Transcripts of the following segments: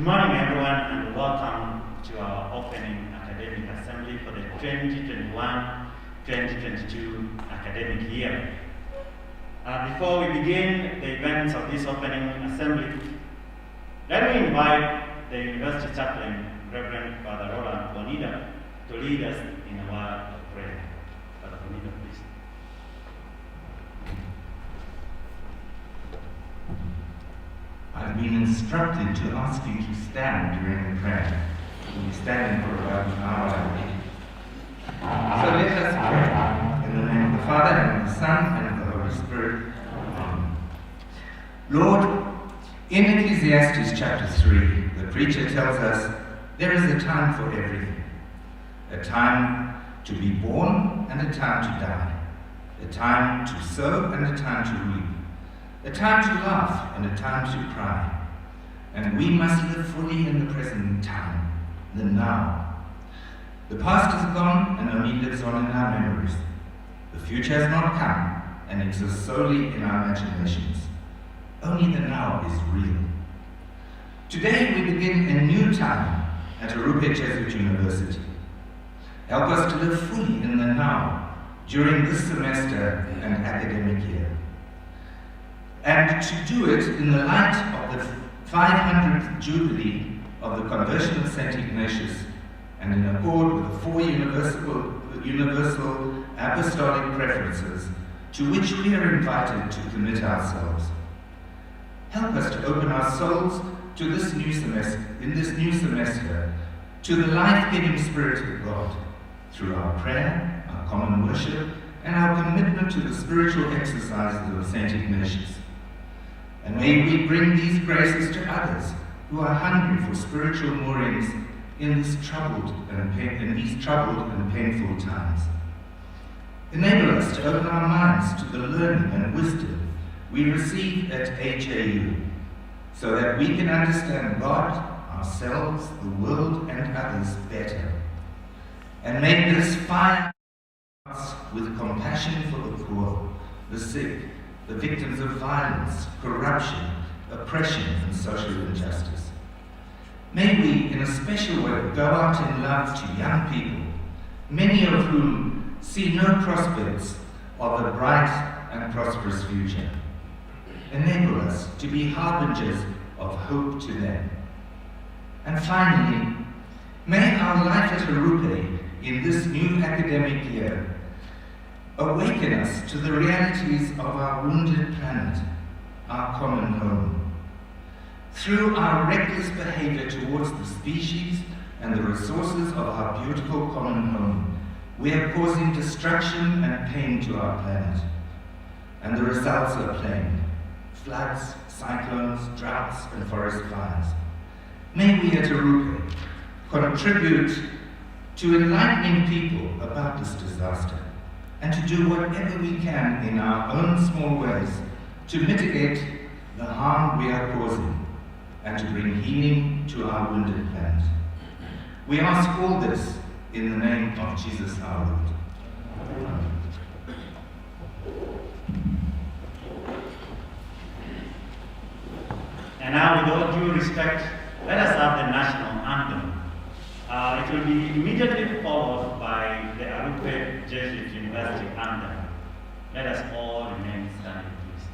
Good morning, everyone, and welcome to our opening academic assembly for the 2021-2022 academic year. Before we begin the events of this opening assembly, let me invite the University Chaplain, Reverend Father Roland Bonida, to lead us in a word of prayer. Father Bonida, please. I've been instructed to ask you to stand during the prayer. We'll be standing for about an hour, I believe. So let us pray. In the name of the Father, and of the Son, and of the Holy Spirit. Amen. Lord, in Ecclesiastes chapter 3, the preacher tells us there is a time for everything. A time to be born and a time to die. A time to sow and a time to reap. A time to laugh and a time to cry. And we must live fully in the present time, the now. The past is gone and only lives on in our memories. The future has not come and exists solely in our imaginations. Only the now is real. Today we begin a new time at Arrupe Jesuit University. Help us to live fully in the now during this semester and academic year. And to do it in the light of the 500th Jubilee of the conversion of St. Ignatius and in accord with the four universal apostolic preferences to which we are invited to commit ourselves. Help us to open our souls to this new semester, to the life-giving Spirit of God, through our prayer, our common worship, and our commitment to the spiritual exercises of St. Ignatius. And may we bring these graces to others who are hungry for spiritual moorings in these troubled and painful times. Enable us to open our minds to the learning and wisdom we receive at HAU, so that we can understand God, ourselves, the world, and others better. And make this fire us with compassion for the poor, the sick, the victims of violence, corruption, oppression, and social injustice. May we, in a special way, go out in love to young people, many of whom see no prospects of a bright and prosperous future. Enable us to be harbingers of hope to them. And finally, may our life at Arrupe in this new academic year awaken us to the realities of our wounded planet, our common home. Through our reckless behavior towards the species and the resources of our beautiful common home, we are causing destruction and pain to our planet. And the results are plain: floods, cyclones, droughts, and forest fires. May we at Arrupe contribute to enlightening people about this disaster, and to do whatever we can in our own small ways to mitigate the harm we are causing and to bring healing to our wounded planet. We ask all this in the name of Jesus our Lord. Amen. And now, with all due respect, let us have the national anthem. It will be immediately followed by the Arrupe Jesuit University Anthem. Let us all remain standing, please.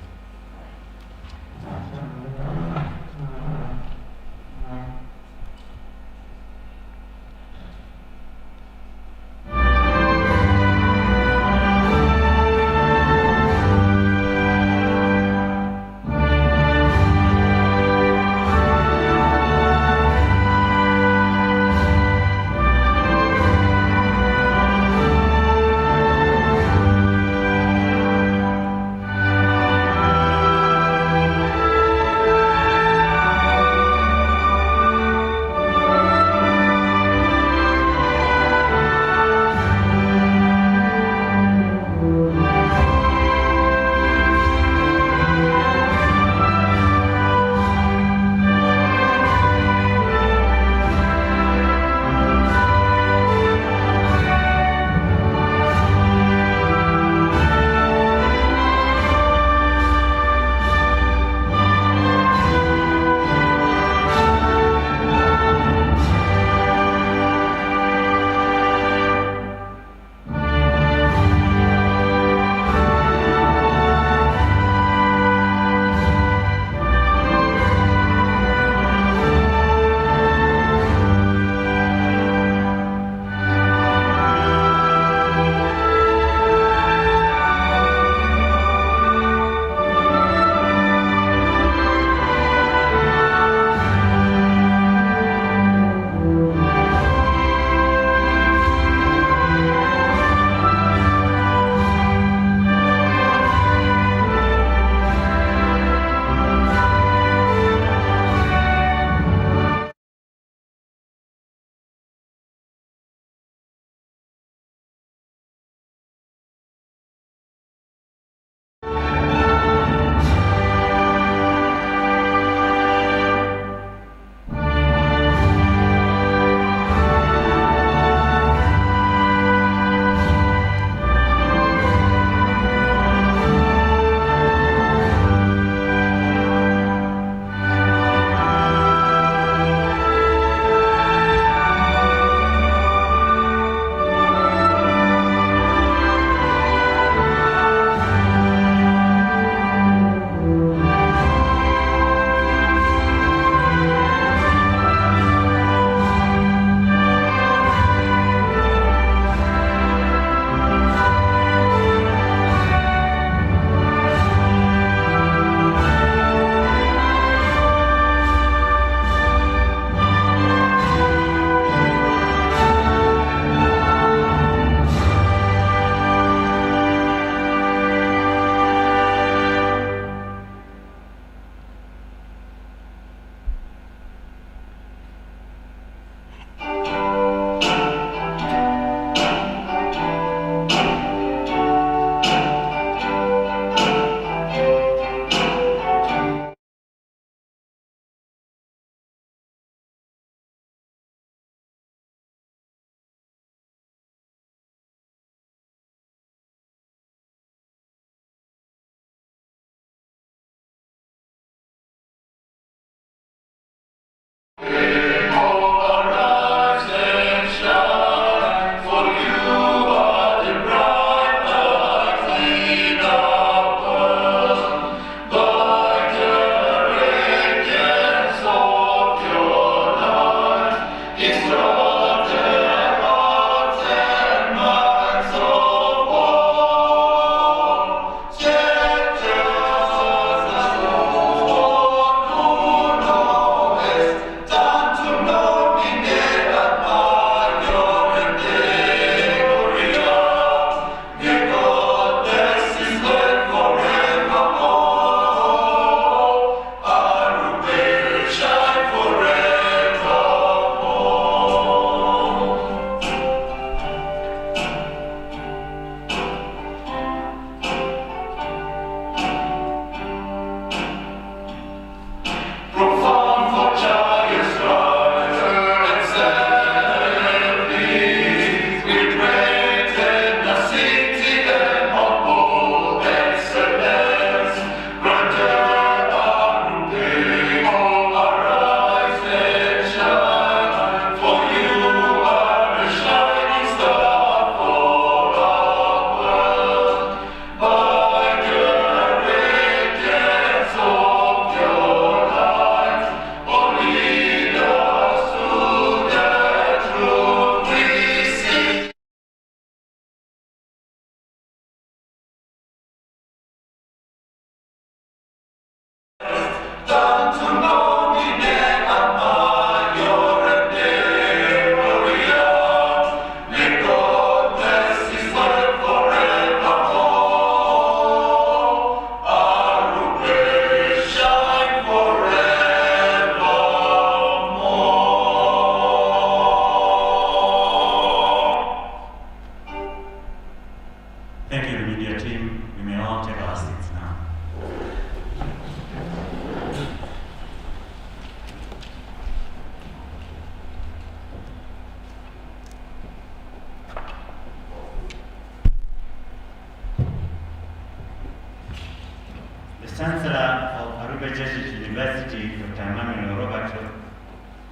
Arrupe Jesuit University, Dr. Emmanuel Roberto,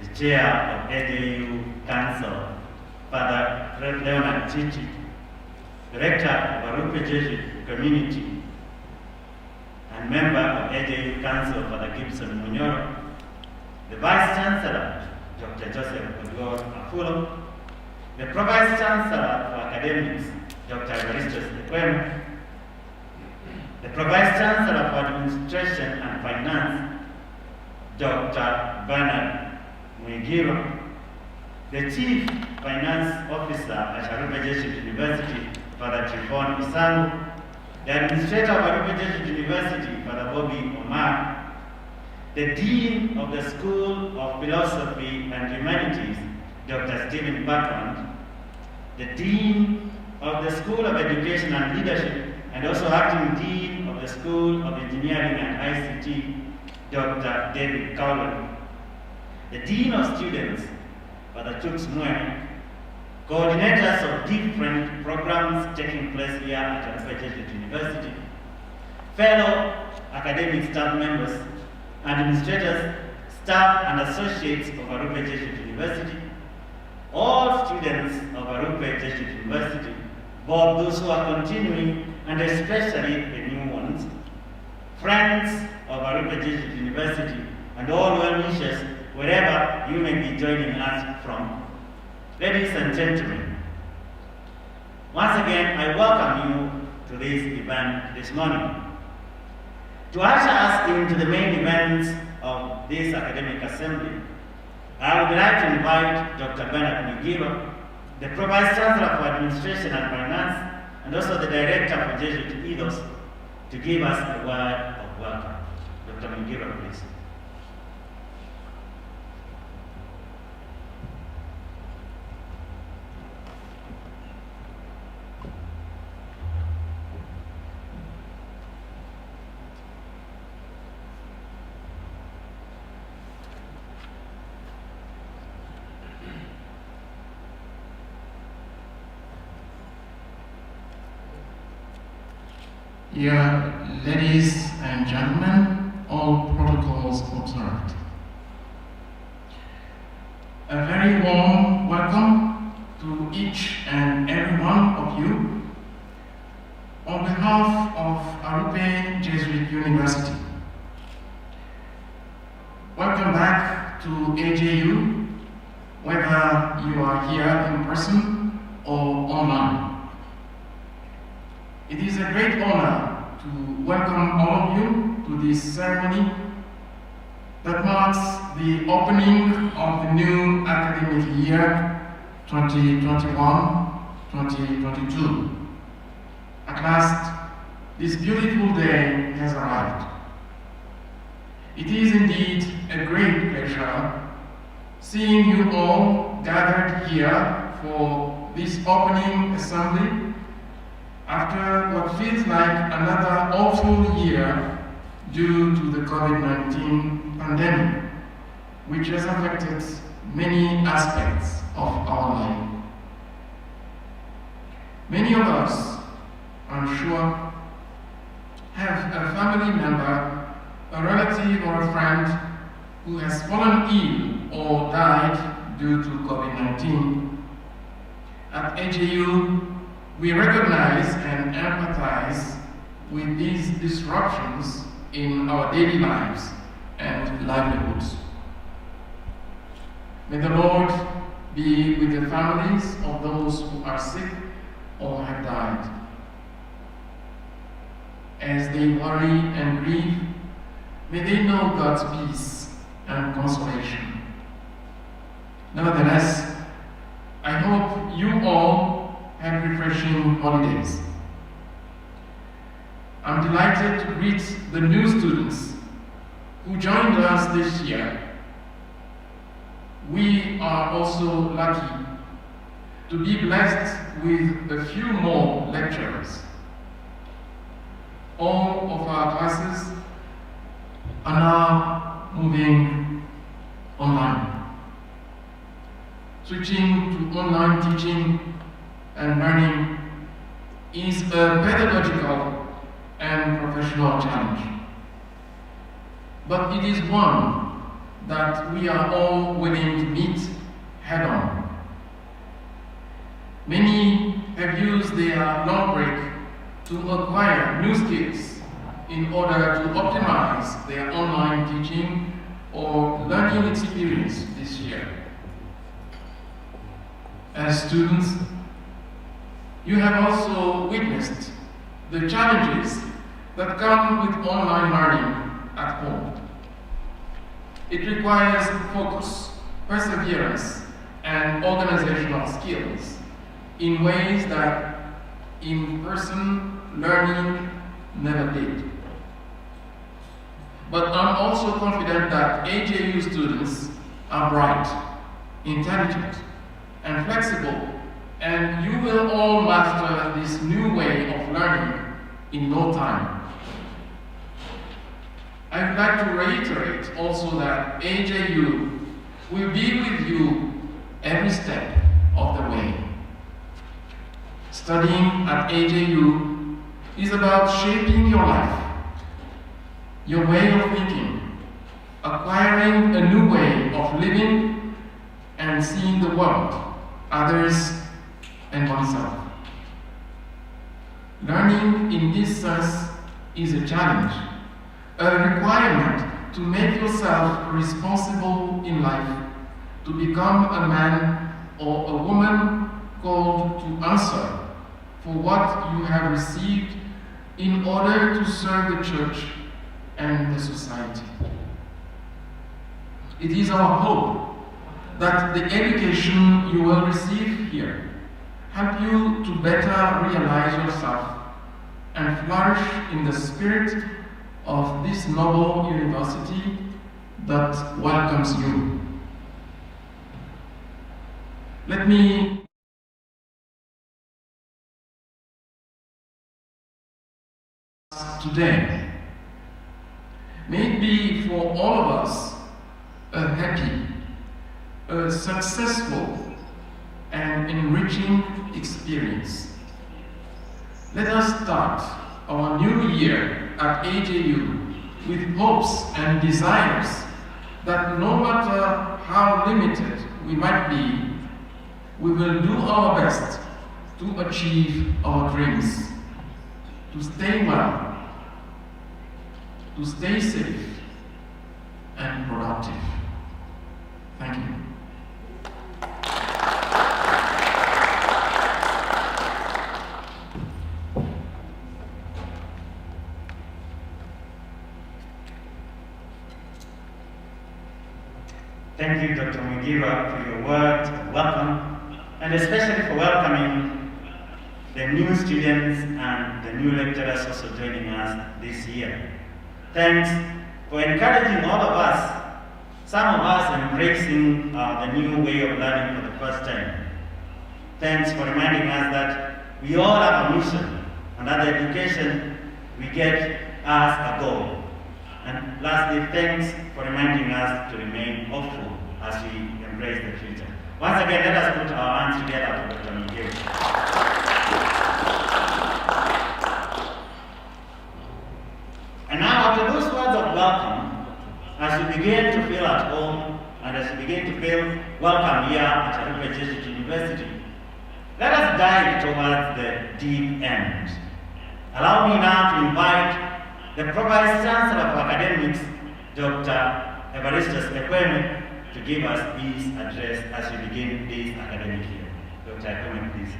the chair of AJU Council, Father Leonard Chichi, director of Arrupe Jesuit Community, and member of AJU Council, Father Gibson Munyoro, the Vice Chancellor, Dr. Joseph Odwor Afulo, the Pro-Vice Chancellor for Academics, Dr. Evaristus Ekweme, the Pro-Vice Chancellor for Administration and Finance, Dr. Bernard Mwigiro, the Chief Finance Officer at Arrupe Jesuit University, Father Trifon Isangu, the Administrator of Arrupe Jesuit University, Father Bobby Omar, the Dean of the School of Philosophy and Humanities, Dr. Stephen Bertrand, the Dean of the School of Education and Leadership, and also acting Dean of the School of Engineering and ICT, Dr. David Cowley, the Dean of Students, Father Chooks Mwe, coordinators of different programs taking place here at Arrupe Jesuit University, fellow academic staff members, administrators, staff and associates of Arrupe Jesuit University, all students of Arrupe Jesuit University, both those who are continuing and especially the new ones, friends of Arrupe Jesuit University, and all well-wishers wherever you may be joining us from. Ladies and gentlemen, once again I welcome you to this event this morning. To usher us into the main events of this academic assembly, I would like to invite Dr. Bernard Mwigiro, the Pro-Vice Chancellor for Administration and Finance, and also the Director for Jesuit Ethos, to give us a word of welcome. Dr. Mwigiro, please. Dear ladies and gentlemen, all protocols observed. A very warm welcome to each and every one of you on behalf of Arrupe Jesuit University. Welcome back to AJU, whether you are here in person or online. It is a great honor to welcome all of you to this ceremony that marks the opening of the new academic year 2021-2022. At last, this beautiful day has arrived. It is indeed a great pleasure seeing you all gathered here for this opening assembly after what feels like another awful year due to the COVID-19 pandemic, which has affected many aspects of our life. Many of us, I'm sure, have a family member, a relative or a friend who has fallen ill or died due to COVID-19. At AJU, we recognize and empathize with these disruptions in our daily lives and livelihoods. May the Lord be with the families of those who are sick or have died. As they worry and grieve, may they know God's peace and consolation. Nevertheless, I hope you all have refreshing holidays. I'm delighted to greet the new students who joined us this year. We are also lucky to be blessed with a few more lecturers. All of our classes are now moving online. Switching to online teaching and learning is a pedagogical and professional challenge. but it is one that we are all willing to meet head-on. Many have used their long break to acquire new skills in order to optimize their online teaching or learning experience this year. As students, you have also witnessed the challenges that come with online learning at home. It requires focus, perseverance, and organizational skills in ways that in-person learning never did. But I'm also confident that AJU students are bright, intelligent, and flexible, and you will all master this new way of learning in no time. I would like to reiterate also that AJU will be with you every step of the way. Studying at AJU is about shaping your life, your way of thinking, acquiring a new way of living and seeing the world, others, and oneself. Learning in this sense is a challenge, a requirement to make yourself responsible in life, to become a man or a woman called to answer for what you have received in order to serve the church and the society. It is our hope that the education you will receive here help you to better realize yourself and flourish in the spirit of this noble university that welcomes you. Let me today, may it be for all of us a happy, a successful, and enriching experience. Let us start our new year at AJU with hopes and desires that no matter how limited we might be, we will do our best to achieve our dreams, to stay well, to stay safe and productive. Thank you. Thank you, Dr. Mugira, for your words of welcome, and especially for welcoming the new students and the new lecturers also joining us this year. Thanks for encouraging all of us, some of us embracing the new way of learning for the first time. Thanks for reminding us that we all have a mission, and that education we get as a goal. And lastly, thanks for reminding us to remain hopeful as we embrace the future. Once again, let us put our hands together for Dr. Miguel. And now, after those words of welcome, as we begin to feel at home and as we begin to feel welcome here at Arrupe Jesuit University, let us dive towards the deep end. Allow me now to invite the Provost Chancellor of Academics, Dr. Evaristus Ekweme, to give us his address as we begin this academic year. Dr. Ekweme, please.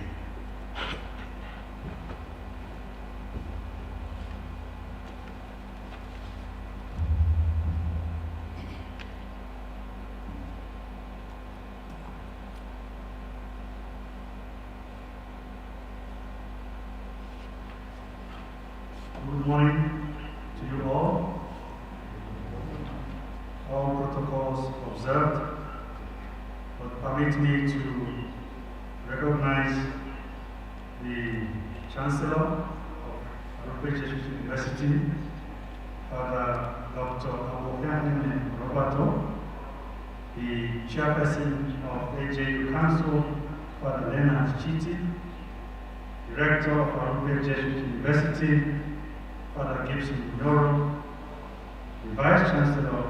Good morning to you all. All protocols observed, but permit me to recognize the Chancellor of Arrupe Jesuit University, Father Dr. Arrupe Roberto, the Chairperson of AJU Council, Father Leonard Chiti, Director of Arrupe Jesuit University, Father Gibson Yoro, the Vice Chancellor of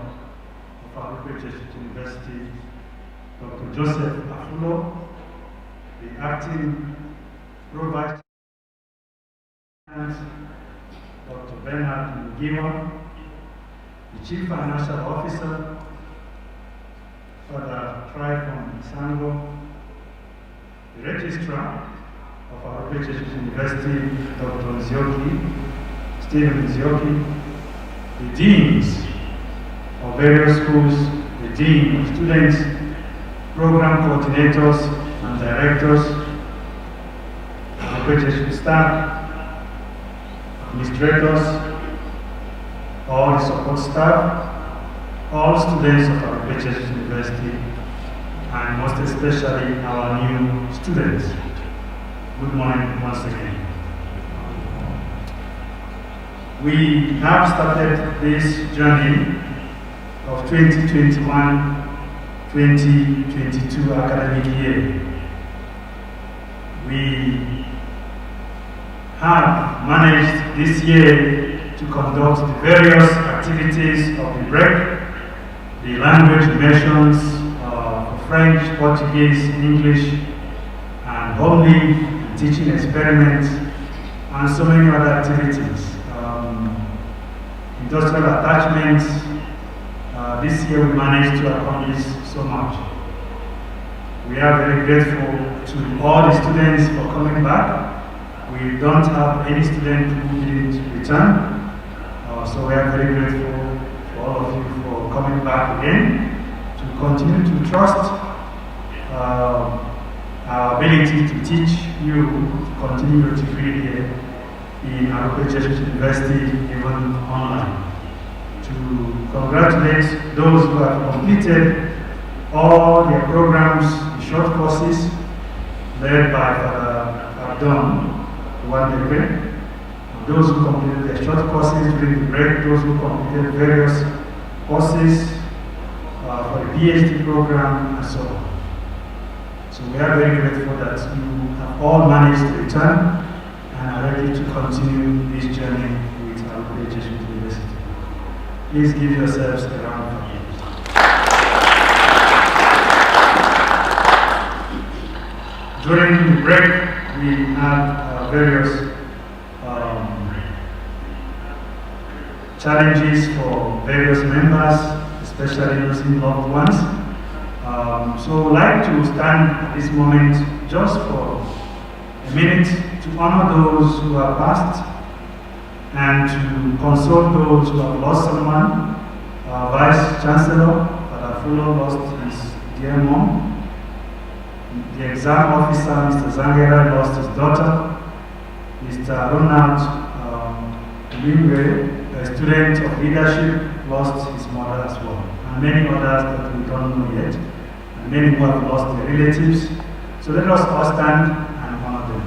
Arrupe Jesuit University, Dr. Joseph Afulo, the Acting Pro-Vice Chancellor, Dr. Bernard Mugiwa, the Chief Financial Officer, Father Trifon Sango, the Registrar of Arrupe Jesuit University, Dr. Stephen Nzioki, the Deans of various schools, the Dean of Students, Program Coordinators and Directors, Arrupe Jesuit staff, administrators, all the support staff, all students of Arrupe Jesuit University, and most especially our new students. Good morning once again. We have started this journey of 2021-2022 academic year. We have managed this year to conduct the various activities of the break, the language immersions, French, Portuguese, English, and homely teaching experiments, and so many other activities. Industrial attachments. This year we managed to accomplish so much. We are very grateful to all the students for coming back. We don't have any student who didn't return. So we are very grateful for all of you for coming back again to continue to trust our ability to teach you, to continue your degree here in Arrupe Jesuit University, even online. To congratulate those who have completed all their programs, the short courses, led by Father Abdon, those who completed their short courses during the break, those who completed various courses for the PhD program, and so on. So we are very grateful that you have all managed to return and are ready to continue this journey with Arrupe Jesuit University. Please give yourselves a round of applause. During the break, we had various challenges for various members, especially losing loved ones. So I'd like to stand at this moment just for a minute to honor those who have passed and to console those who have lost someone. Our Vice Chancellor, Father Fulo, lost his dear mom. The exam officer, Mr. Zangera, lost his daughter. Mr. Ronald Limwe, a student of leadership, lost his mother as well. And many others that we don't know yet. And many who have lost their relatives. So let us all stand and honor them.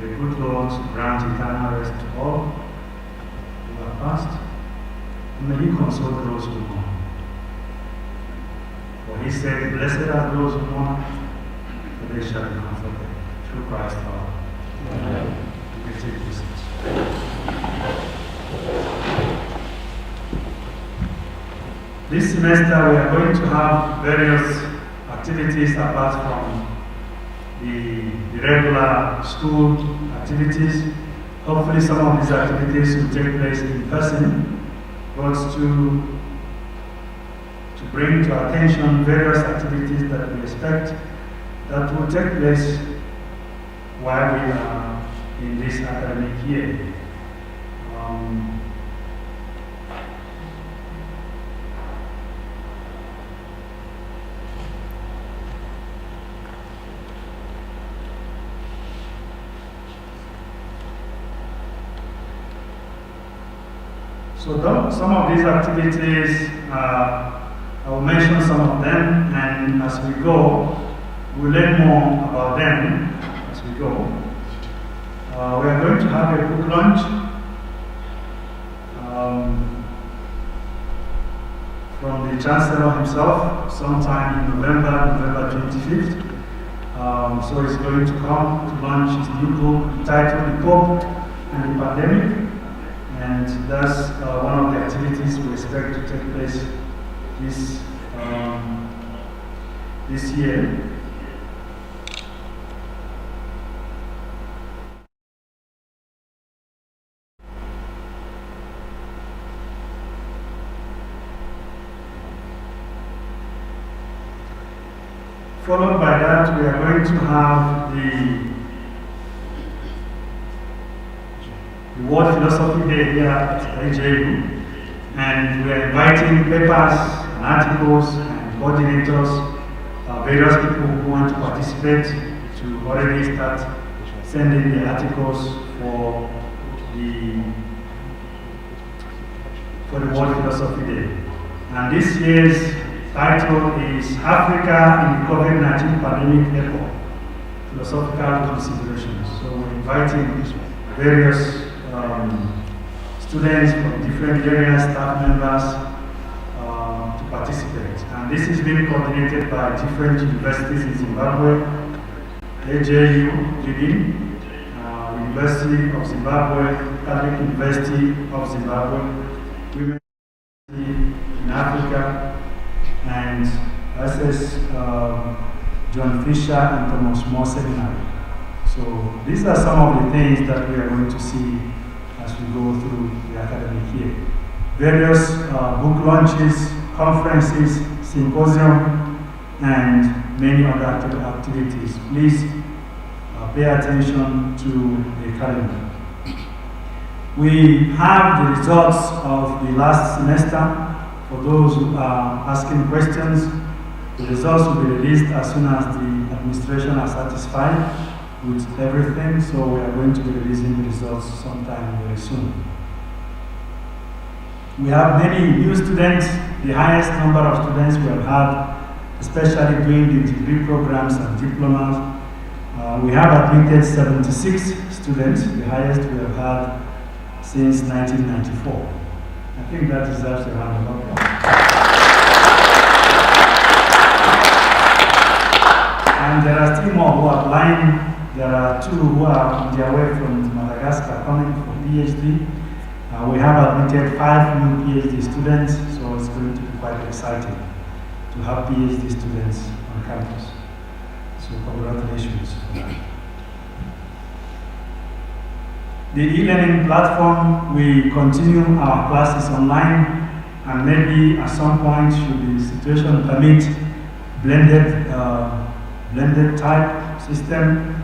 The good Lord grant eternal rest to all who have passed, and may He console those who mourn. For He said, "Blessed are those who mourn, for they shall be comforted." Through Christ our Lord. Amen. You can take your seats. This semester we are going to have various activities apart from the regular school activities. Hopefully some of these activities will take place in person, but to bring to our attention various activities that we expect that will take place while we are in this academic year. So some of these activities are I will mention some of them, and as we go, we'll learn more about them as we go. We are going to have a book launch from the Chancellor himself sometime in November 25th. So he's going to come to launch his new book entitled The Pope and the Pandemic, and that's one of the activities we expect to take place this year. Followed by that, we are going to have the World Philosophy Day here at AJU, and we are inviting papers and articles and coordinators, various people who want to participate to already start sending the articles for the World Philosophy Day. And this year's title is Africa in the COVID-19 Pandemic Epoch, Philosophical Considerations. So we're inviting various students from different areas, staff members, to participate. And this is being coordinated by different universities in Zimbabwe, AJU, leading, University of Zimbabwe, Catholic University of Zimbabwe, Women's University in Africa, and SS John Fisher and Thomas More Seminary. So these are some of the things that we are going to see as we go through the academic year. Various book launches, conferences, symposium, and many other activities. Please pay attention to the calendar. We have the results of the last semester. For those who are asking questions, the results will be released as soon as the administration are satisfied with everything, so we are going to be releasing the results sometime very soon. We have many new students, the highest number of students we have had, especially during the degree programs and diplomas. We have admitted 76 students, the highest we have had since 1994. I think that deserves a round of applause. And there are still more who are applying. There are 2 who are on their way from Madagascar coming for PhD. We have admitted 5 new PhD students, so it's going to be quite exciting to have PhD students on campus. So congratulations for that. The e-learning platform, we continue our classes online, and maybe at some point, should the situation permit, blended type system.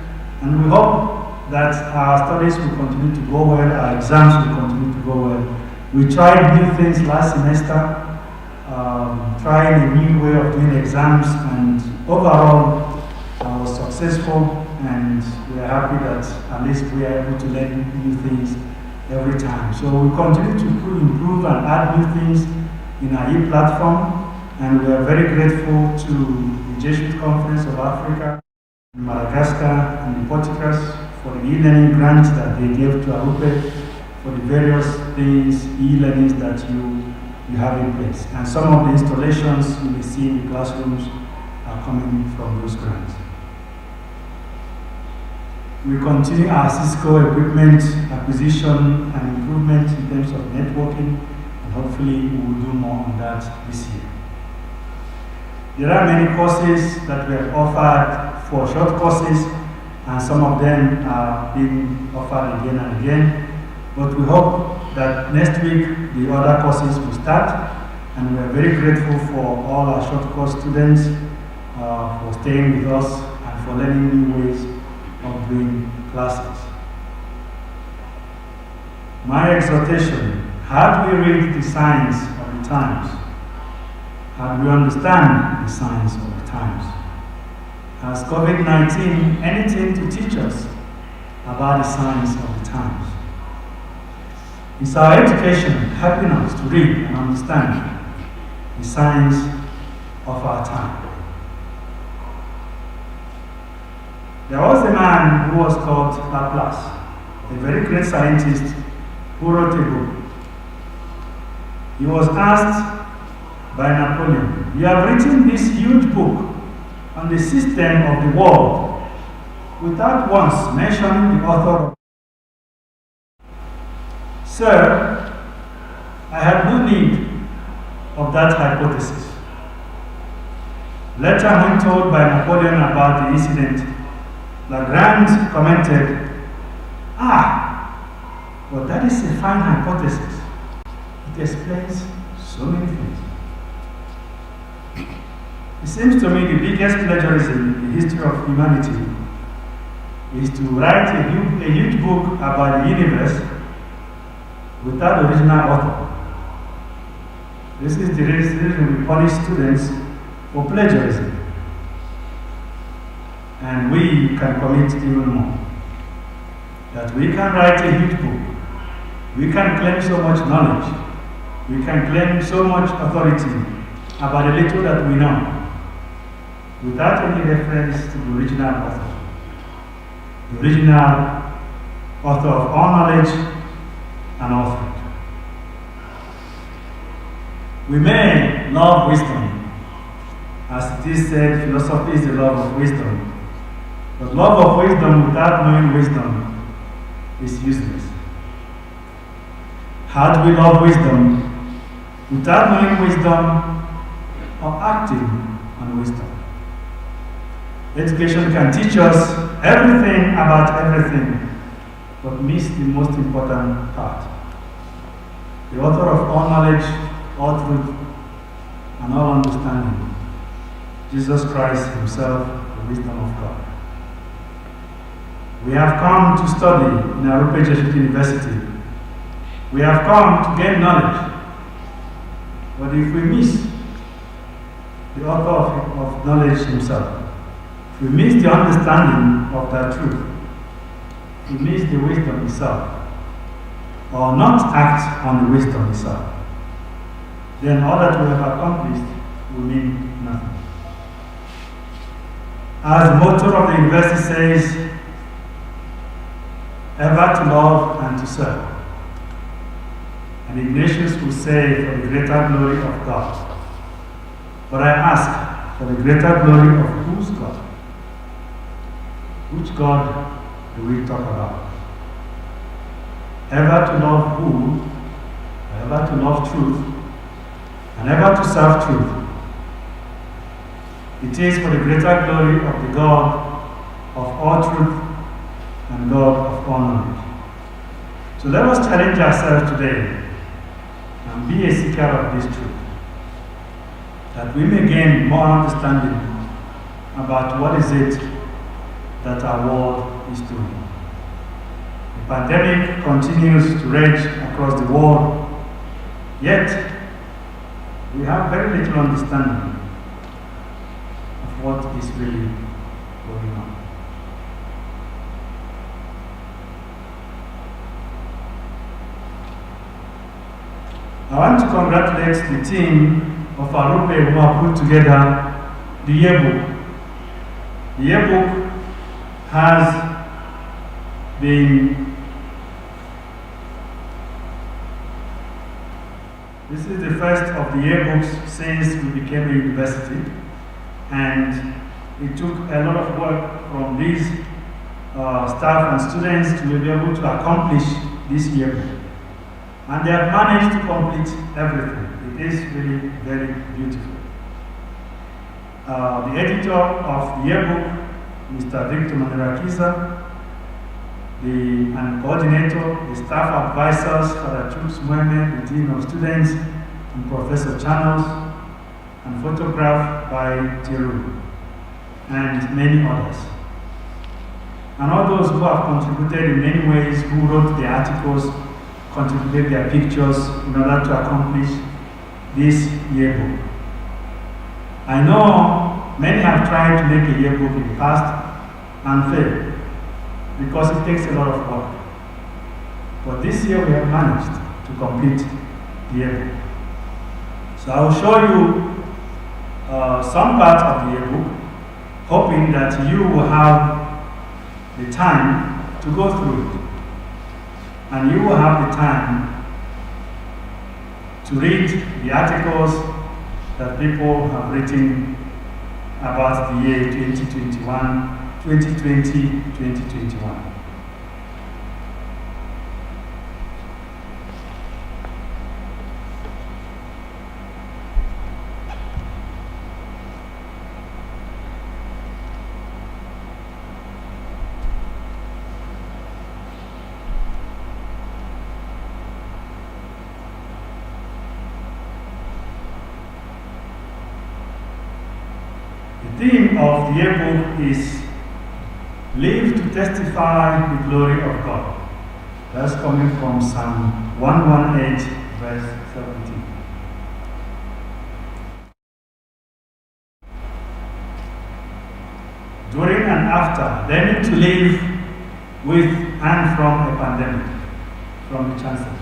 And we hope that our studies will continue to go well, our exams will continue to go well. We tried new things last semester, trying a new way of doing exams, and overall was successful, and we are happy that at least we are able to learn new things every time. So we continue to improve and add new things in our e-platform, and we are very grateful to the Jesuit Conference of Africa, Madagascar, and the Portuguese for the e-learning grants that they gave to Arrupe for the various things, e-learnings that you have in place. And some of the installations you will see in the classrooms are coming from those grants. We continue our Cisco equipment acquisition and improvement in terms of networking, and hopefully we will do more on that this year. There are many courses that we have offered for short courses, and some of them are being offered again and again. But we hope that next week the other courses will start, and we are very grateful for all our short course students for staying with us and for learning new ways of doing classes. My exhortation: how do we read the signs of the times? How do we understand the signs of the times? Has COVID-19 anything to teach us about the signs of the times? Is our education helping us to read and understand the signs of our time. There was a man who was called Laplace, a very great scientist who wrote a book. He was asked by Napoleon, "You have written this huge book on the system of the world without once mentioning the author of it." "Sir, I have no need of that hypothesis." Later, when told by Napoleon about the incident, Lagrange commented, "But that is a fine hypothesis. It explains so many things." It seems to me the biggest plagiarism in the history of humanity is to write a huge book about the universe without the original author. This is the reason we punish students for plagiarism. And we can commit even more. That we can write a huge book. We can claim so much knowledge. We can claim so much authority about the little that we know, without any reference to the original author. The original author of all knowledge and all truth. We may love wisdom. As it is said, philosophy is the love of wisdom. But love of wisdom without knowing wisdom is useless. How do we love wisdom without knowing wisdom or acting on wisdom? Education can teach us everything about everything, but miss the most important part. The author of all knowledge, all truth, and all understanding, Jesus Christ himself, the wisdom of God. We have come to study in Arrupe Jesuit University. We have come to gain knowledge. But if we miss the author of knowledge himself, if we miss the understanding of that truth, we miss the wisdom itself, or not act on the wisdom itself, then all that we have accomplished will mean nothing. As the motto of the university says, ever to love and to serve. And Ignatius will say, for the greater glory of God. But I ask, for the greater glory of whose God? Which God do we talk about? Ever to love who? Ever to love truth? And ever to serve truth? It is for the greater glory of the God of all truth and God of all knowledge. So let us challenge ourselves today and be a seeker of this truth, that we may gain more understanding about what is it that our world is doing. The pandemic continues to rage across the world, yet we have very little understanding of what is really going on. I want to congratulate the team of Arrupe who have put together the yearbook. The yearbook has been, this is the first of the yearbooks since we became a university, and it took a lot of work from these staff and students to be able to accomplish this yearbook. And they have managed to complete everything. It is really very beautiful. The editor of the yearbook, Mr. Victor Manerakiza, and coordinator, the staff advisors, Father Chuks Mweme, the dean of students, and Professor Channels, and photograph by Tiru, and many others. And all those who have contributed in many ways, who wrote the articles, contributed their pictures in order to accomplish this yearbook. I know many have tried to make a yearbook in the past and failed because it takes a lot of work. But this year we have managed to complete the yearbook. So I will show you some part of the yearbook, hoping that you will have the time to go through it. And you will have the time to read the articles that people have written about the year 2021, 2020, 2021. The theme of the yearbook is Live to Testify the Glory of God. That's coming from Psalm 118, verse 17. During and after, learning to live with and from a pandemic, from the Chancellor.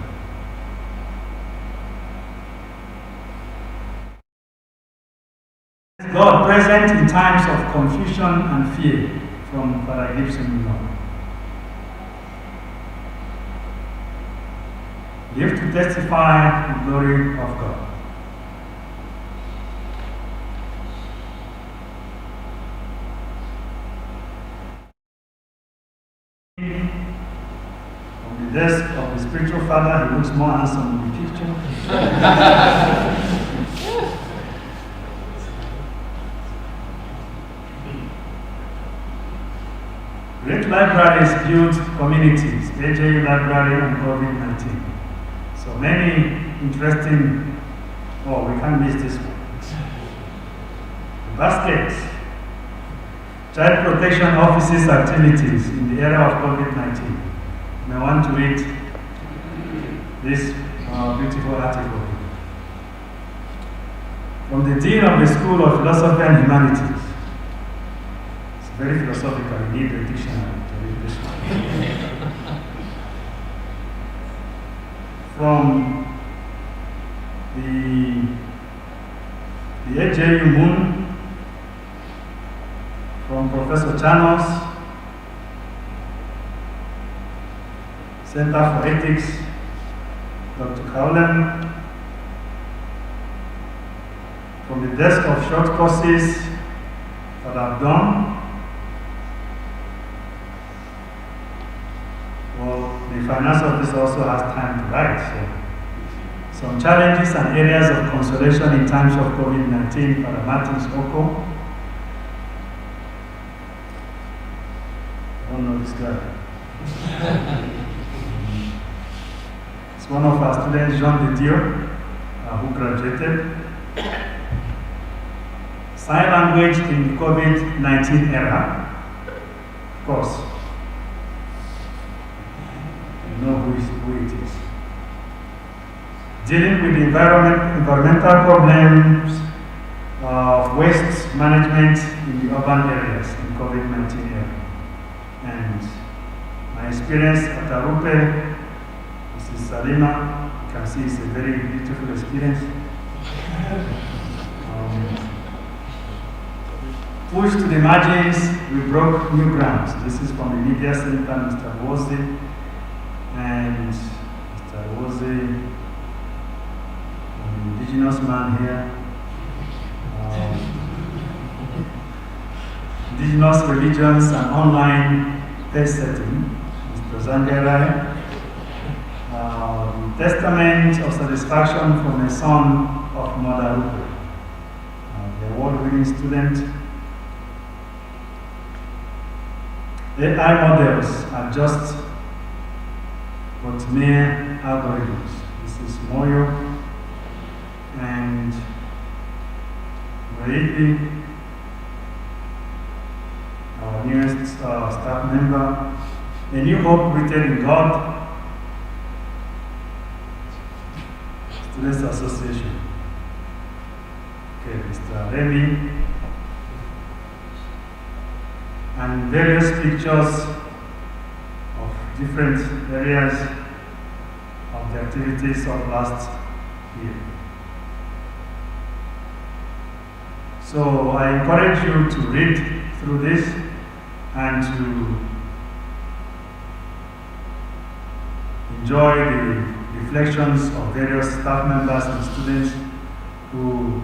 God present in times of confusion and fear, from Father Gibson. Live to testify the glory of God. On the desk of the spiritual father, he looks more handsome in the picture. Great libraries build communities, AJU Library and COVID-19. So many interesting, we can't miss this one. Baskets, child protection offices activities in the era of COVID-19. I want to read this beautiful article. From the Dean of the School of Philosophy and Humanities. Very philosophical, you need a dictionary to read this one. From the AJU Moon, from Professor Chanos, Center for Ethics, Dr. Kaulen, from the desk of short courses that I've done. The finance office also has time to write. So, some challenges and areas of consolation in times of COVID-19, Father Martin Oko. I don't know this guy. It's one of our students, Jean de Dieu, who graduated. Sign language in the COVID-19 era. Of course. Know who it is. Dealing with environmental problems of waste management in the urban areas in COVID-19 era. And my experience at Arrupe, Mrs. Salima, you can see it's a very beautiful experience. Pushed to the margins, we broke new grounds. This is from the media center, Mr. Wozi. And Mr. Wozi, an indigenous man here, indigenous religions and online test setting, Mr. Zangerai, testament of satisfaction from a son of Mother Arrupe, the award-winning student. AI models are just but mere algorithms. This is Moyo and Raiti, our newest staff member. A new hope rooted in God, Students Association. Okay, Mr. Remy, and various pictures of different areas of the activities of last year. So I encourage you to read through this and to enjoy the reflections of various staff members and students who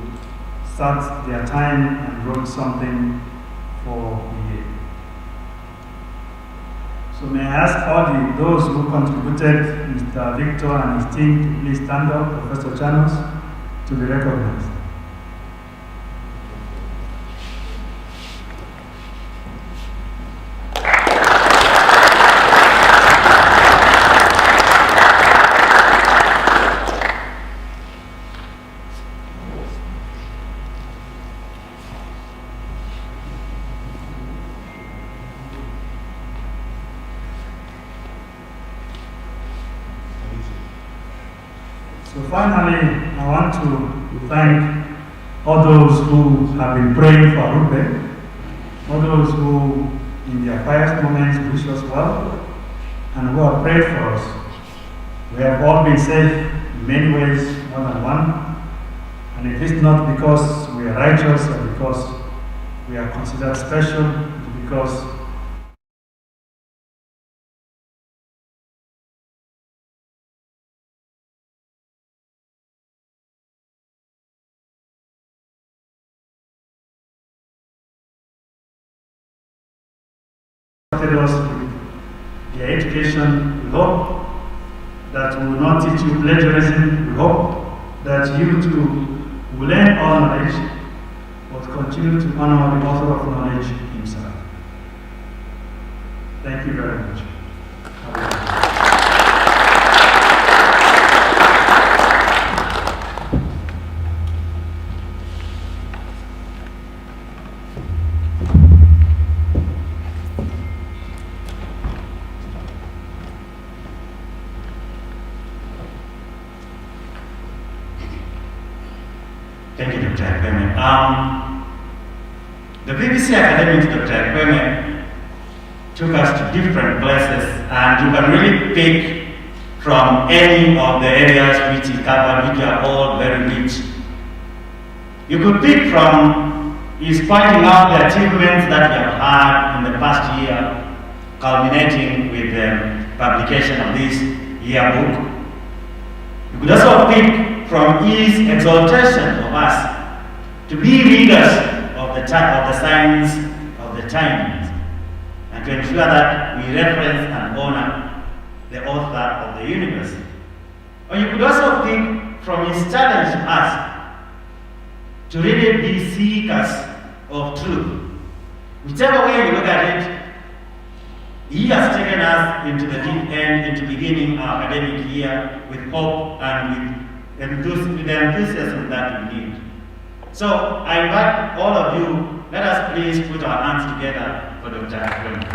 sat their time and wrote something for the year. So may I ask all those who contributed, Mr. Victor and his team, to please stand up, Professor Chanos, to be recognized. So finally, I want to thank all those who have been praying for Arrupe, all those who in their quiet moments wish us well, and who have prayed for us. We have all been saved in many ways, more than one, and it is not because we are righteous or because we are considered special, it's because us with their education. We hope that we will not teach you plagiarism. We hope that you too will learn all knowledge, but continue to honor the author of knowledge himself. Thank you very much. Thank you, Dr. Arrupe. The BBC academics, Dr. Arrupe, took us to different places, and you can really pick from any of the areas which he covered, which are all very rich. You could pick from his pointing out the achievements that we have had in the past year, culminating with the publication of this yearbook. You could also pick from his exaltation of us to be readers of the signs of the times, and to ensure that we reference and honor the author of the universe. Or you could also pick from his challenge to us to really be seekers of truth. Whichever way you look at it, he has taken us into the deep end, into beginning our academic year with hope and with the enthusiasm that we need. So I invite all of you, let us please put our hands together for Dr. Arrupe.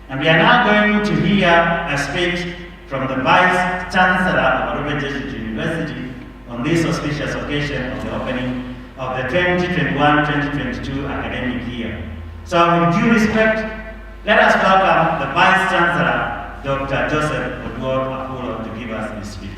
And we are now going to hear a speech from the Vice Chancellor of Arrupe Jesuit University on this auspicious occasion of the opening of the 2021-2022 academic year. So with due respect, let us welcome the Vice Chancellor, Dr. Joseph Oduor-Afulo, to give us his speech.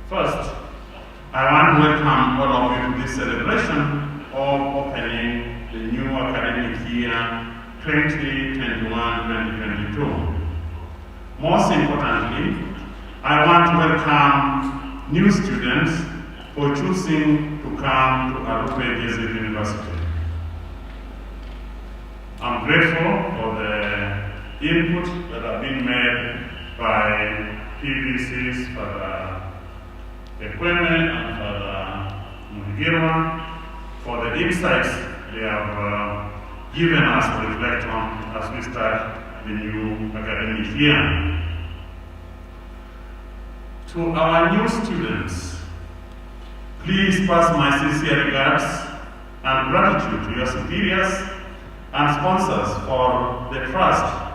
First, I want to welcome all of you to this celebration of opening the new academic year 2021-2022. Most importantly, I want to welcome new students for choosing to come to Arrupe Jesuit University. I'm grateful for the input that have been made by PVCs, Father Ekweme and Father Muhigirwa, for the insights they have given us to reflect on as we start the new academic year. To our new students, please pass my sincere regards and gratitude to your superiors and sponsors for the trust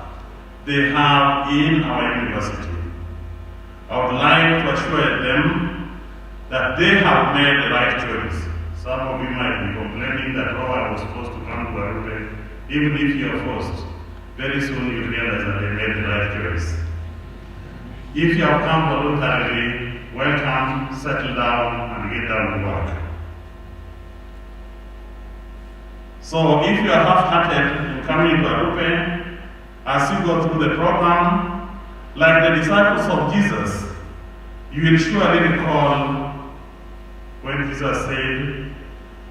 they have in our university. I would like to assure them that they have made the right choice. Some of you might be complaining that, oh, I was supposed to come to Arrupe. Even if you are forced, very soon you realize that they made the right choice. If you have come voluntarily, welcome, settle down, and get down to work. So if you are half-hearted in coming to Arrupe, as you go through the program, like the disciples of Jesus, you will surely recall when Jesus said,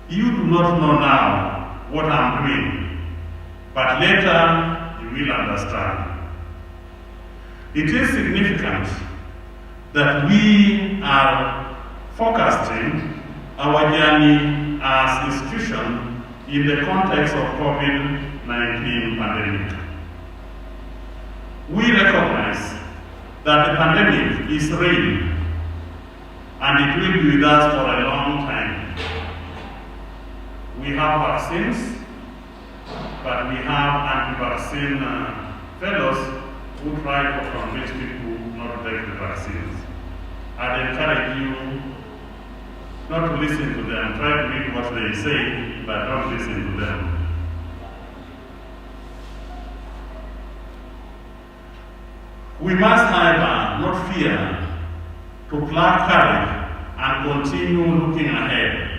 "You do not know now what I'm doing, but later you will understand." It is significant that we are forecasting our journey as institution in the context of COVID-19 pandemic. We recognize that the pandemic is real and it will be with us for a long time. We have vaccines, but we have anti-vaccine fellows who try to convince people not to take the vaccines. I'd encourage you not to listen to them. Try to read what they say, but don't listen to them. We must, however, not fear to pluck courage and continue looking ahead,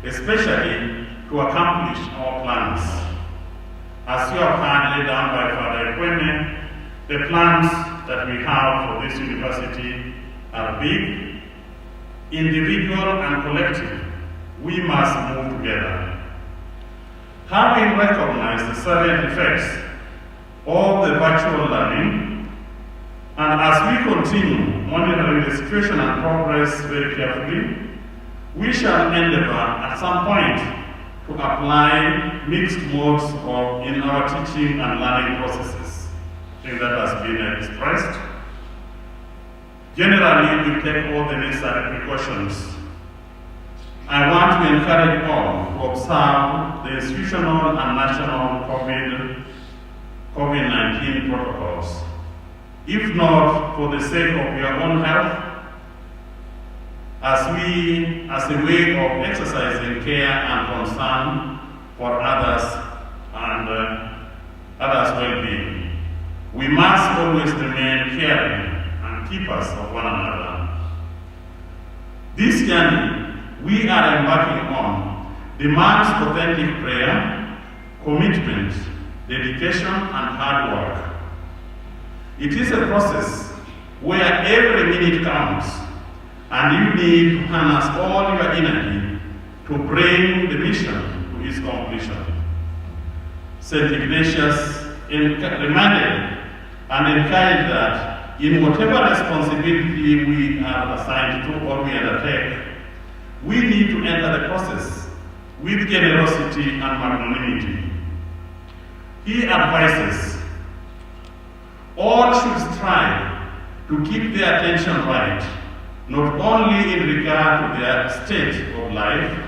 especially to accomplish our plans. As you have heard laid down by Father Ekweme, the plans that we have for this university are big, individual and collective. We must move together. Having recognized the salient effects of the virtual learning, and as we continue monitoring the situation and progress very carefully, we shall endeavor at some point to apply mixed modes in our teaching and learning processes. I think that has been expressed. Generally, we take all the necessary precautions. I want to encourage all to observe the institutional and national COVID-19 protocols. If not for the sake of your own health, as a way of exercising care and concern for others and others' well-being. We must always remain caring and keepers of one another. This journey we are embarking on demands authentic prayer, commitment, dedication, and hard work. It is a process where every minute counts, and you need to harness all your energy to bring the mission to its completion. St. Ignatius reminded and encouraged that in whatever responsibility we are assigned to or we undertake, we need to enter the process with generosity and magnanimity. He advises all should strive to keep their attention right, not only in regard to their state of life,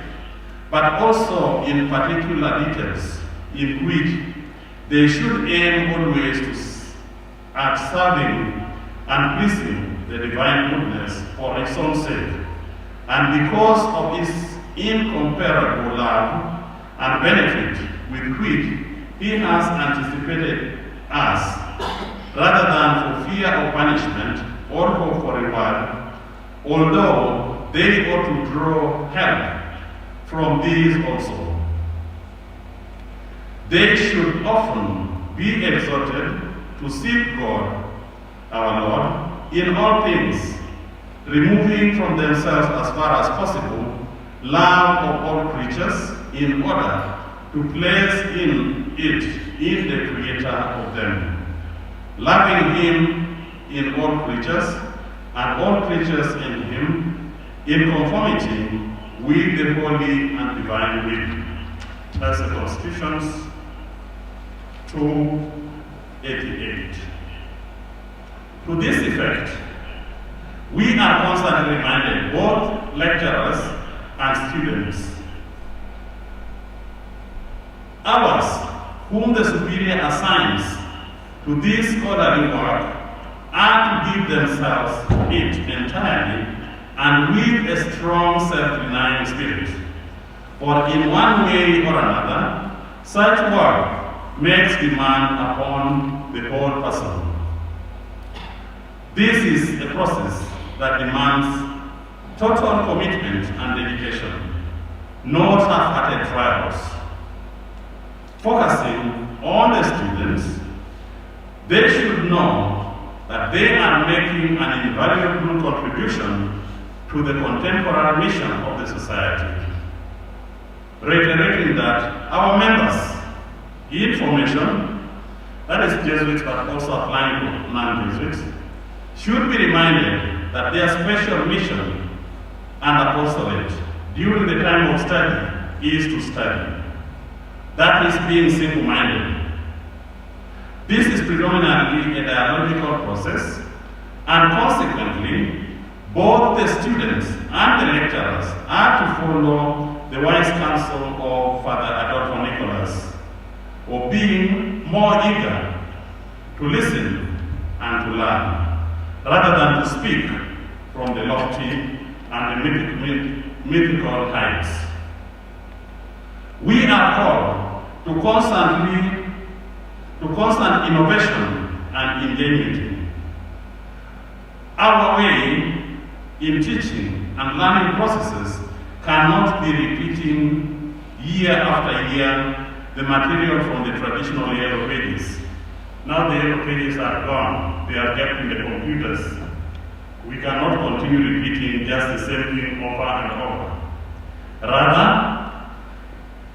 but also in particular details in which they should aim always at serving and pleasing the divine goodness for its own sake, and because of its incomparable love and benefit with which he has anticipated us, rather than for fear of punishment or hope for reward, although they ought to draw help from these also. They should often be exhorted to seek God, our Lord, in all things, removing from themselves as far as possible love of all creatures in order to place in the Creator of them, loving Him in all creatures and all creatures in Him, in conformity with the holy and divine will. That's the Constitutions 288. To this effect, we are constantly reminded, both lecturers and students, ours, whom the superior assigns to this scholarly work, are to give themselves it entirely and with a strong self-denying spirit. For in one way or another, such work makes demand upon the whole person. This is a process that demands total commitment and dedication, not half-hearted trials. Focusing on the students, they should know that they are making an invaluable contribution to the contemporary mission of the society. Reiterating that our members in formation, that is Jesuits but also applying to non-Jesuits, should be reminded that their special mission and apostolate during the time of study is to study. That is being single-minded. This is predominantly a dialogical process, and consequently, both the students and the lecturers are to follow the wise counsel of Father Adolfo Nicholas, of being more eager to listen and to learn, rather than to speak from the lofty and the mythical heights. We are called to constant innovation and ingenuity. Our way in teaching and learning processes cannot be repeating year after year the material from the traditional yellow pages. Now the yellow pages are gone. They are kept in the computers. We cannot continue repeating just the same thing over and over. Rather,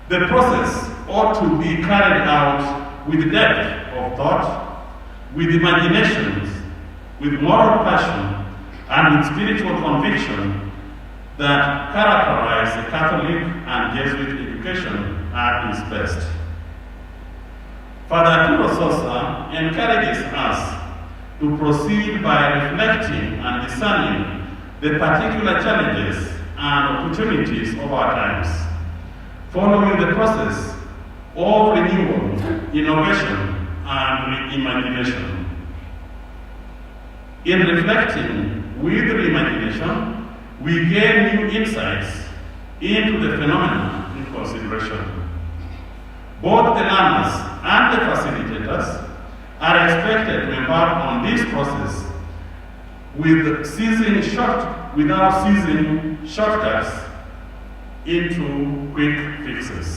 the process ought to be carried out with depth of thought, with imaginations, with moral passion, and with spiritual conviction that characterize the Catholic and Jesuit education at its best. Father Arturo Sosa encourages us to proceed by reflecting and discerning the particular challenges and opportunities of our times, following the process of renewal, innovation, and reimagination. In reflecting with reimagination, we gain new insights into the phenomena in consideration. Both the learners and the facilitators are expected to embark on this process without seizing shortcuts into quick fixes.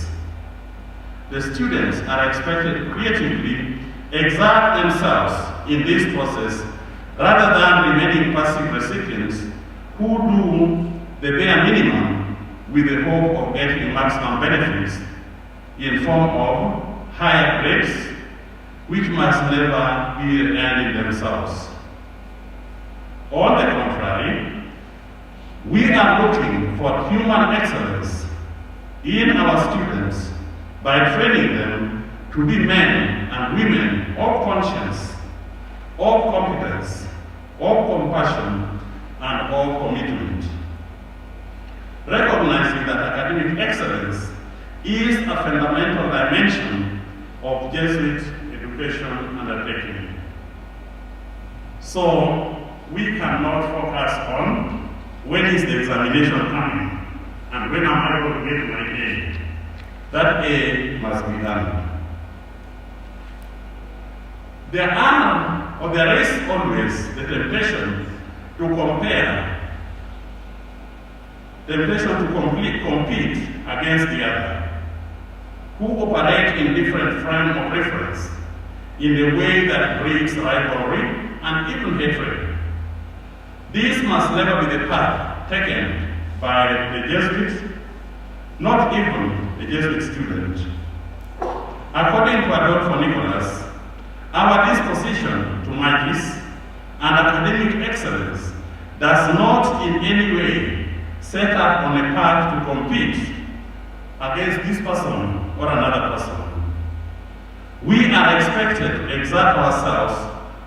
The students are expected to creatively exert themselves in this process rather than remaining passive recipients who do the bare minimum with the hope of getting maximum benefits in form of higher grades, which must never be an end in themselves. On the contrary, we are looking for human excellence in our students by training them to be men and women of conscience, of competence, of compassion, and of commitment. Recognizing that academic excellence is a fundamental dimension of Jesuit education undertaking. So we cannot focus on when is the examination coming and when am I going to get my A. That A must be done. There is always the temptation to compare, compete against the other, who operate in different frame of reference in a way that breeds rivalry and even hatred. This must never be the path taken by the Jesuits not even a Jesuit student. According to Adolfo Nicholas, our disposition to magis and academic excellence does not in any way set us on a path to compete against this person or another person. We are expected to exert ourselves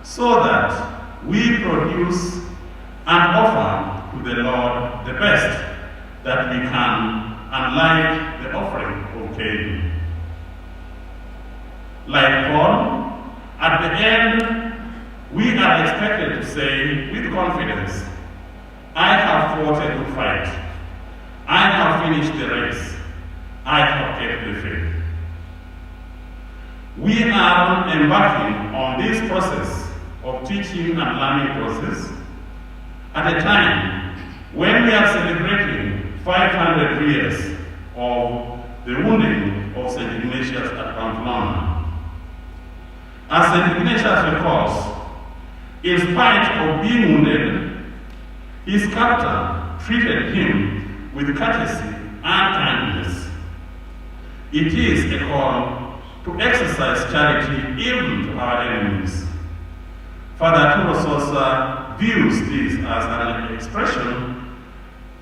so that we produce and offer to the Lord the best that we can, unlike the offering of Cain. Like Paul, at the end, we are expected to say with confidence, I have fought a good fight. I have finished the race. I have kept the faith. We are embarking on this process of teaching and learning process at a time when we are celebrating 500 years of the wounding of St. Ignatius at Pamplona. As St. Ignatius recalls, in spite of being wounded, his captor treated him with courtesy and kindness. It is a call to exercise charity even to our enemies. Father Arturo Sosa views this as an expression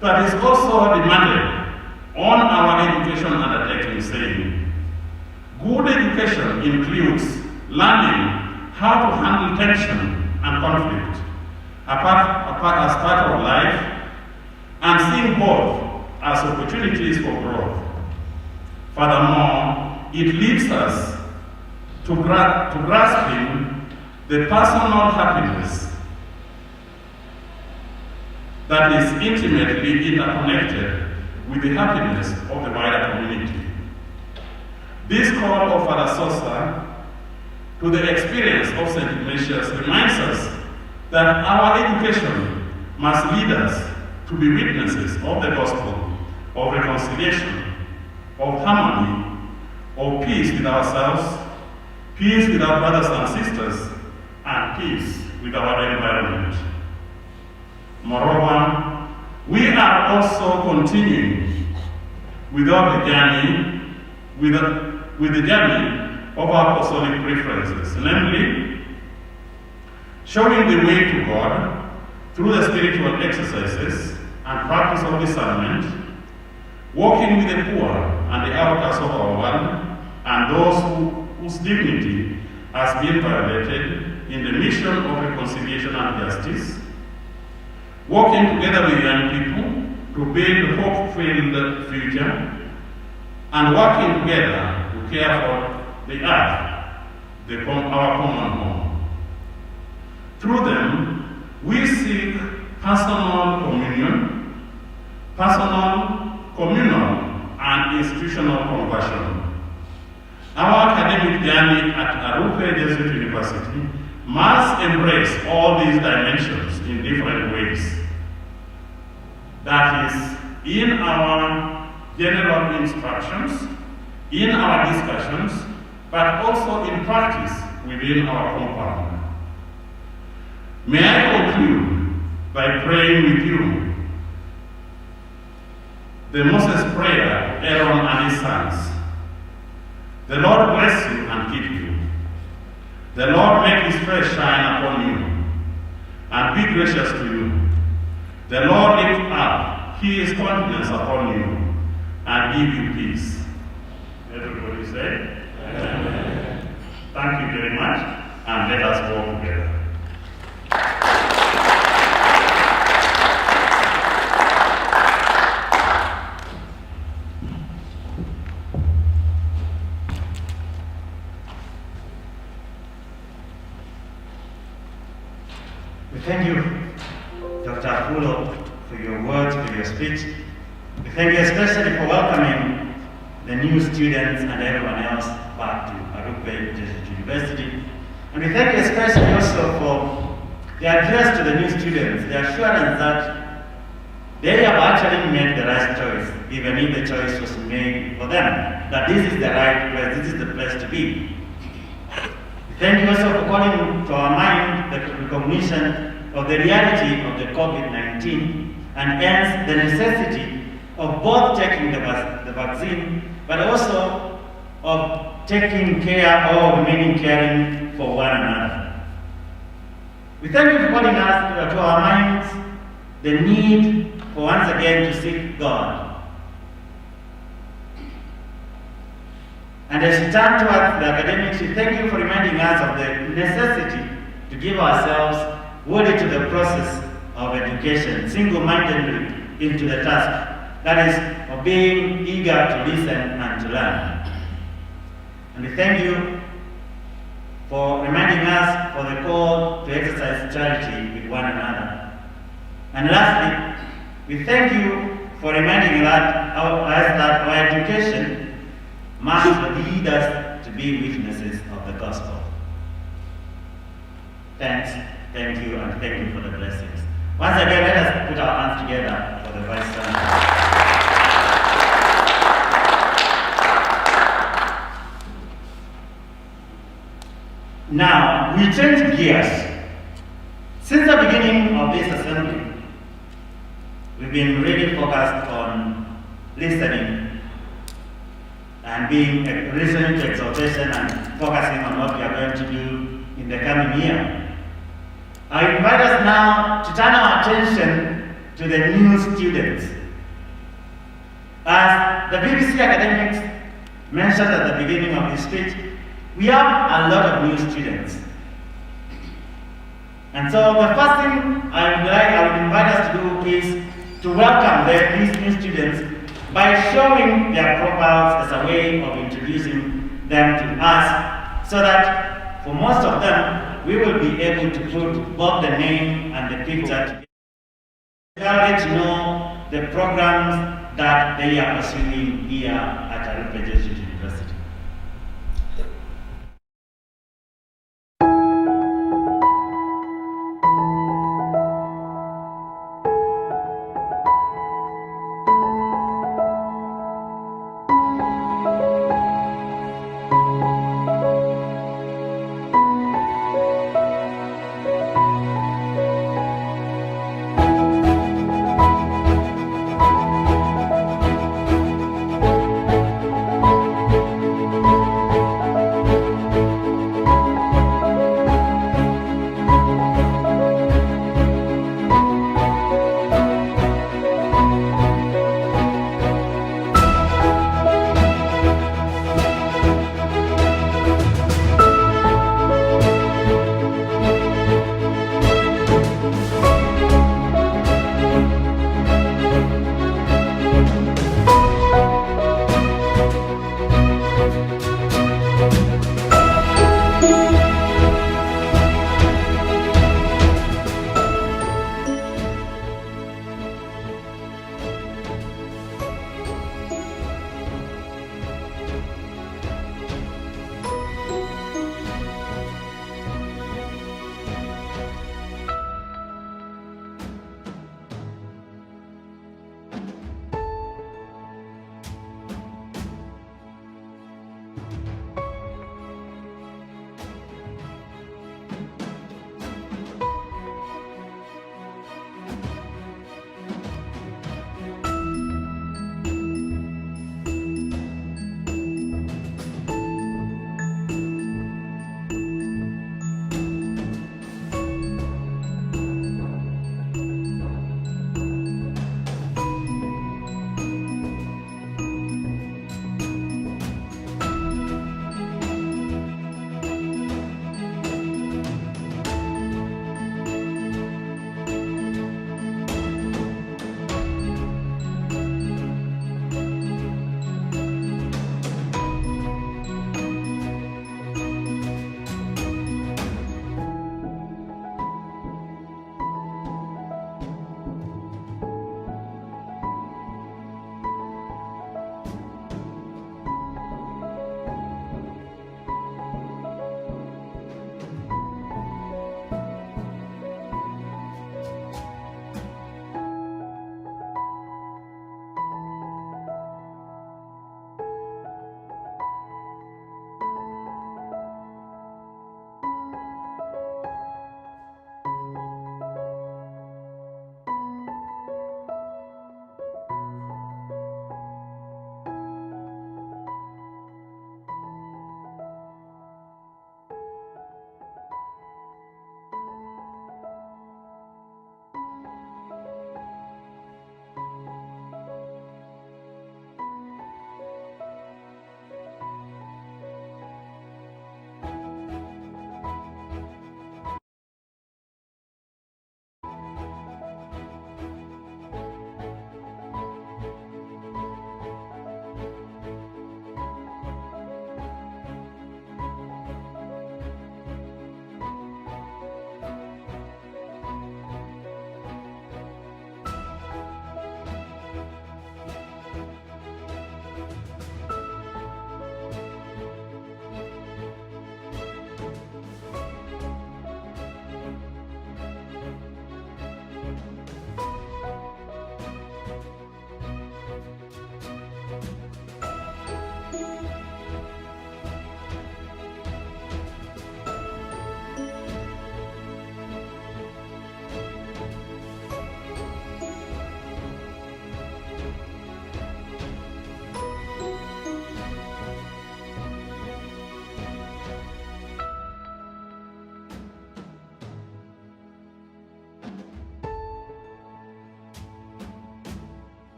that is also demanded on our education undertaking, saying, good education includes learning how to handle tension and conflict as part of life, and seeing both as opportunities for growth. Furthermore, it leads us to grasping the personal happiness that is intimately interconnected with the happiness of the wider community. This call of Father Sosa to the experience of St. Ignatius reminds us that our education must lead us to be witnesses of the gospel, of reconciliation, of harmony, of peace with ourselves, peace with our brothers and sisters, and peace with our environment. Moreover, we are also continuing with the journey of our apostolic preferences, namely, showing the way to God through the spiritual exercises and practice of discernment, walking with the poor and the outcasts of our world, and those whose dignity has been violated in the mission of reconciliation and justice, working together with young people to build a hope-filled future, and working together to care for the earth, our common home. Through them, we seek personal communion, personal, communal, and institutional conversion. Our academic journey at Arrupe Jesuit University must embrace all these dimensions in different ways. That is, in our general instructions, in our discussions, but also in practice within our compound. May I conclude by praying with you the Moses prayer of Aaron and his sons. The Lord bless you and keep you. The Lord make his face shine upon you and be gracious to you. The Lord lift up his countenance upon you and give you peace. Everybody say, Amen. Thank you very much, and let us walk together. We thank you, Dr. Apulo, for your words, for your speech. We thank you especially for welcoming the new students and everyone else back to Arrupe Jesuit University. And we thank you especially also for the address to the new students, the assurance that they have actually made the right choice, even if the choice was made for them, that this is the right place, this is the place to be. Thank you also for calling to our mind the recognition of the reality of the COVID-19 and hence the necessity of both taking the vaccine, but also of taking care or remaining caring for one another. We thank you for calling us to our minds the need for once again to seek God. And as we turn towards the academics, we thank you for reminding us of the necessity to give ourselves wholly to the process of education, single-mindedly into the task, that is, of being eager to listen and to learn. And we thank you for reminding us for the call to exercise charity with one another. And lastly, we thank you for reminding us that our education must lead us to be witnesses of the gospel. Thanks, thank you, and thank you for the blessings. Once again, let us put our hands together for the Vice Chancellor. Now, we change gears. Since the beginning of this assembly, we've been really focused on listening and listening to exhortation and focusing on what we are going to do in the coming year. I invite us now to turn our attention to the new students. As the BBC academics mentioned at the beginning of this speech, we have a lot of new students. And so the first thing I would invite us to do is to welcome these new students by showing their profiles as a way of introducing them to us, so that for most of them, we will be able to put both the name and the picture together. They'll get to know the programs that they are pursuing here at Arrupe Jesuit University.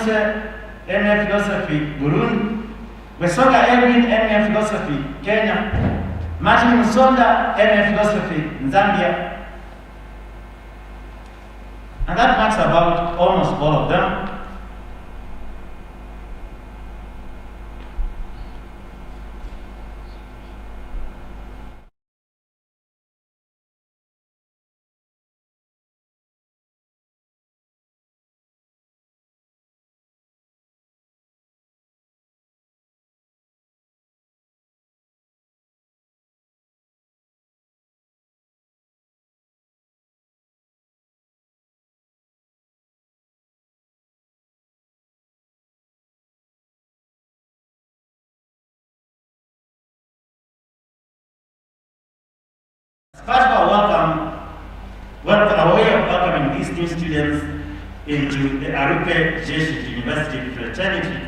Muse, MA Philosophy, Burundi. Wesoga Edwin, MA Philosophy, Kenya. Martin Musonda, MA Philosophy, Zambia. And that marks about almost all of them. First of all, a way of welcoming these new students into the Arrupe Jesuit University fraternity,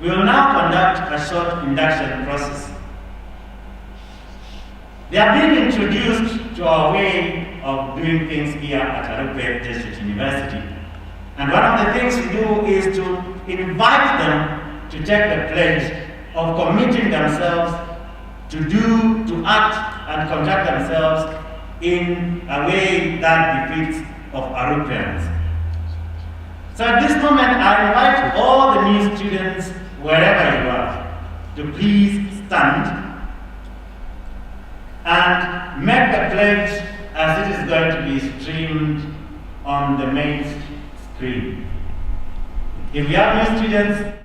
we will now conduct a short induction process. They are being introduced to our way of doing things here at Arrupe Jesuit University. And one of the things we do is to invite them to take the pledge of committing themselves to act and conduct themselves in a way that befits of Arrupeans. So at this moment, I invite all the new students, wherever you are, to please stand and make the pledge as it is going to be streamed on the main screen. If you have new students,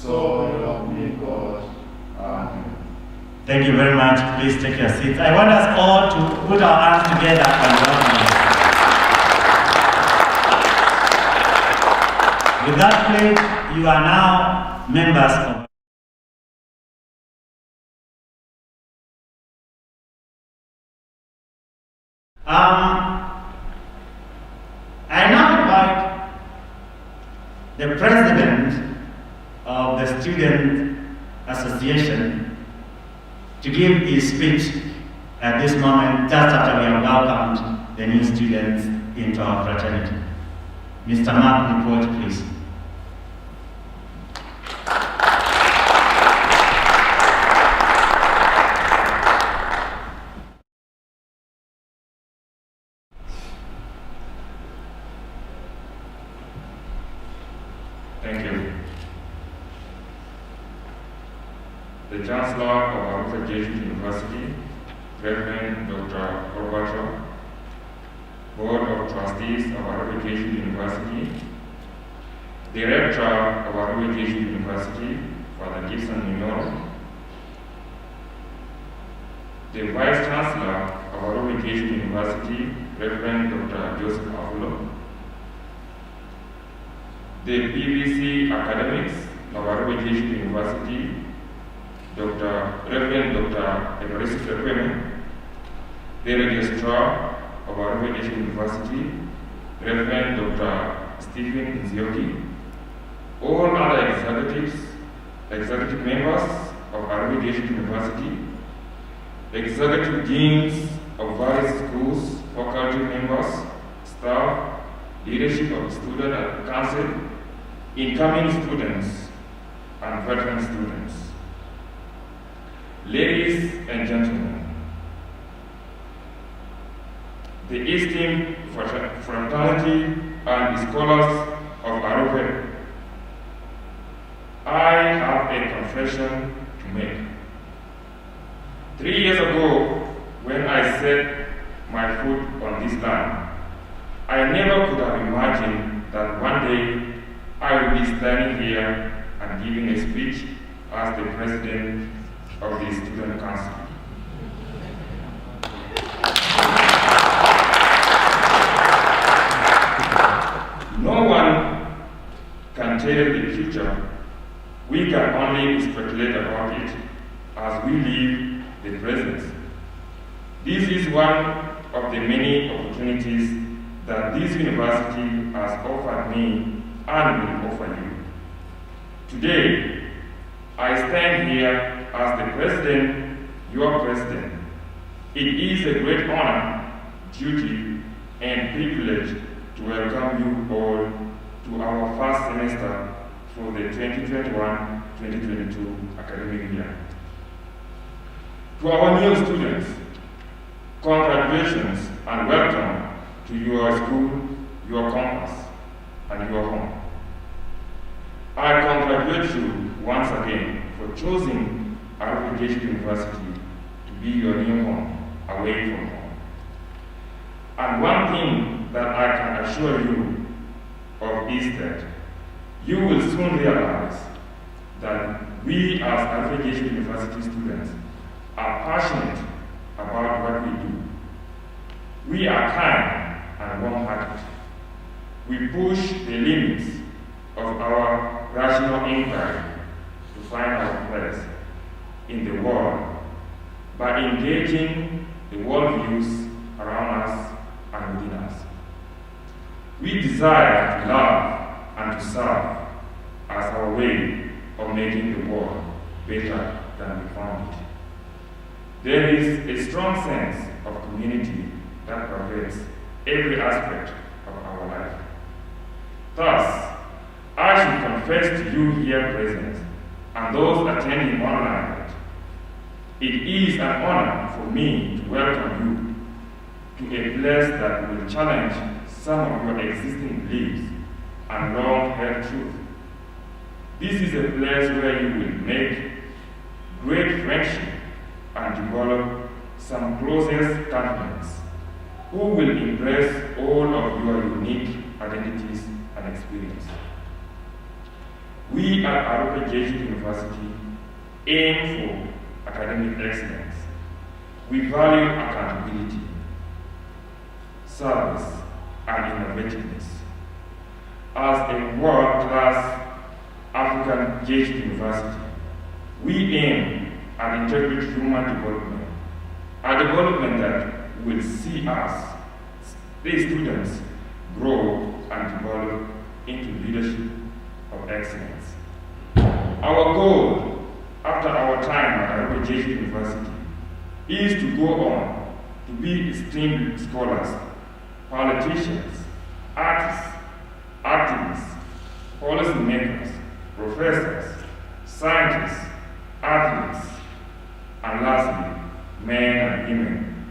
So help me God. Amen. thank you very much. Please take your seats. I want us all to put our hands together and welcome you. With that pledge, you are now members of I now invite the president of the Student Association to give his speech at this moment, just after we have welcomed the new students into our fraternity. Mr. Mark, report, please. Thank you. The Chancellor of Arrupe Jesuit University, Reverend Dr. Arrupe, Board of Trustees of Arrupe Jesuit University, the Rector of Arrupe Jesuit University, Father Gibson Minoro, the Vice Chancellor of Arrupe Jesuit University, Reverend Dr. Joseph Afulo, the BBC academics of Arrupe Jesuit University, Reverend Dr. Evarist Ekweme, the Registrar of Arrupe Jesuit University, Reverend Dr. Stephen Nzioki, all other executive members of Arrupe Jesuit University, executive deans of various schools, faculty members, staff, leadership of student and council, incoming students, and veteran students. Ladies and gentlemen, the esteemed fraternity and the scholars of Arrupe, I have a confession to make. 3 years ago, when I set my foot on this land, I never could have imagined that one day I would be standing here and giving a speech as the president of the Student Council. No one can tell the future. We can only speculate about it as we live the present. This is one of the many opportunities that this university has offered me and will offer you. Today, I stand here as the president, your president. It is a great honor, duty, and privilege to welcome you all to our first semester for the 2021-2022 academic year. To our new students, congratulations and welcome to your school, your campus, and your home. I congratulate you once again for choosing Arrupe Jesuit University to be your new home, away from home. And one thing that I can assure you of is that you will soon realize that we as Arrupe Jesuit University students are passionate about what we do. We are kind and warm-hearted. We push the limits of our rational inquiry to find our place in the world by engaging the worldviews around us and within us. We desire to love and to serve as our way of making the world better than we found it. There is a strong sense of community that pervades every aspect of our life. Thus, I should confess to you here present and those attending online that it is an honor for me to welcome you to a place that will challenge some of your existing beliefs and long-held truth. This is a place where you will make great friendship and develop some closest confidence, who will embrace all of your unique identities and experiences. We at Arrupe Jesuit University aim for academic excellence. We value accountability, service, and innovativeness. As a world-class African Jesuit University, we aim at integrated human development, a development that will see us, the students, grow and develop into leadership of excellence. Our goal after our time at Arrupe Jesuit University is to go on to be esteemed scholars, politicians, artists, activists, policymakers, professors, scientists, athletes, and lastly, men and women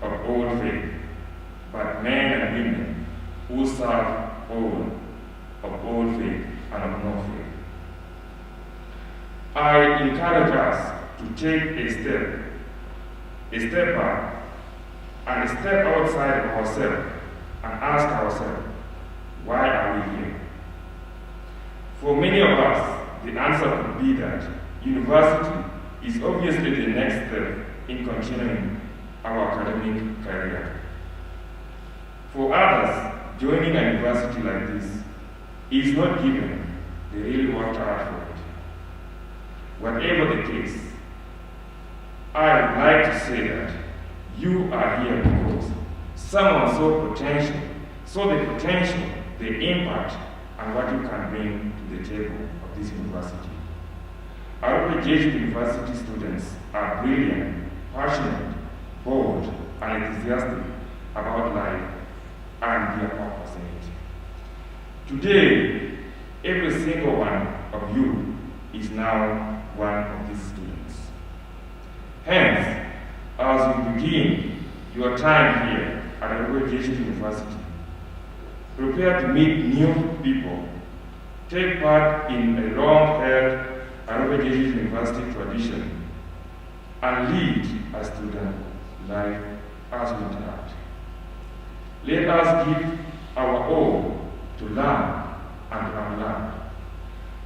of all faith, but men and women who serve all of all faith and of no faith. I encourage us to take a step back, and a step outside of ourselves and ask ourselves, why are we here? For many of us, the answer could be that university is obviously the next step in continuing our academic career. For others, joining a university like this is not given. They really worked hard for it. Whatever the case, I would like to say that you are here because someone saw the potential, the impact, and what you can bring to the table of this university. Arrupe Jesuit University students are brilliant, passionate, bold, and enthusiastic about life and their purpose in it. Today, every single one of you is now one of these students. Hence, as you begin your time here at Arrupe Jesuit University. Prepare to meet new people. Take part in a long-held Arrupe Jesuit University tradition and lead a student life as we interact. Let us give our all to learn and unlearn.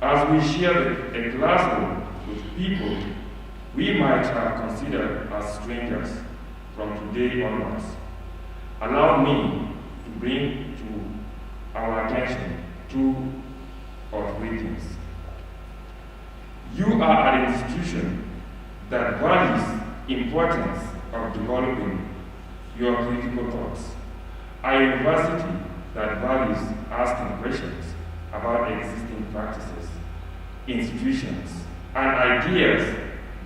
As we share a classroom with people we might have considered as strangers from today onwards, allow me to bring to our attention two or three things. You are an institution that values importance of developing your critical thoughts. A university that values asking questions about existing practices, institutions, and ideas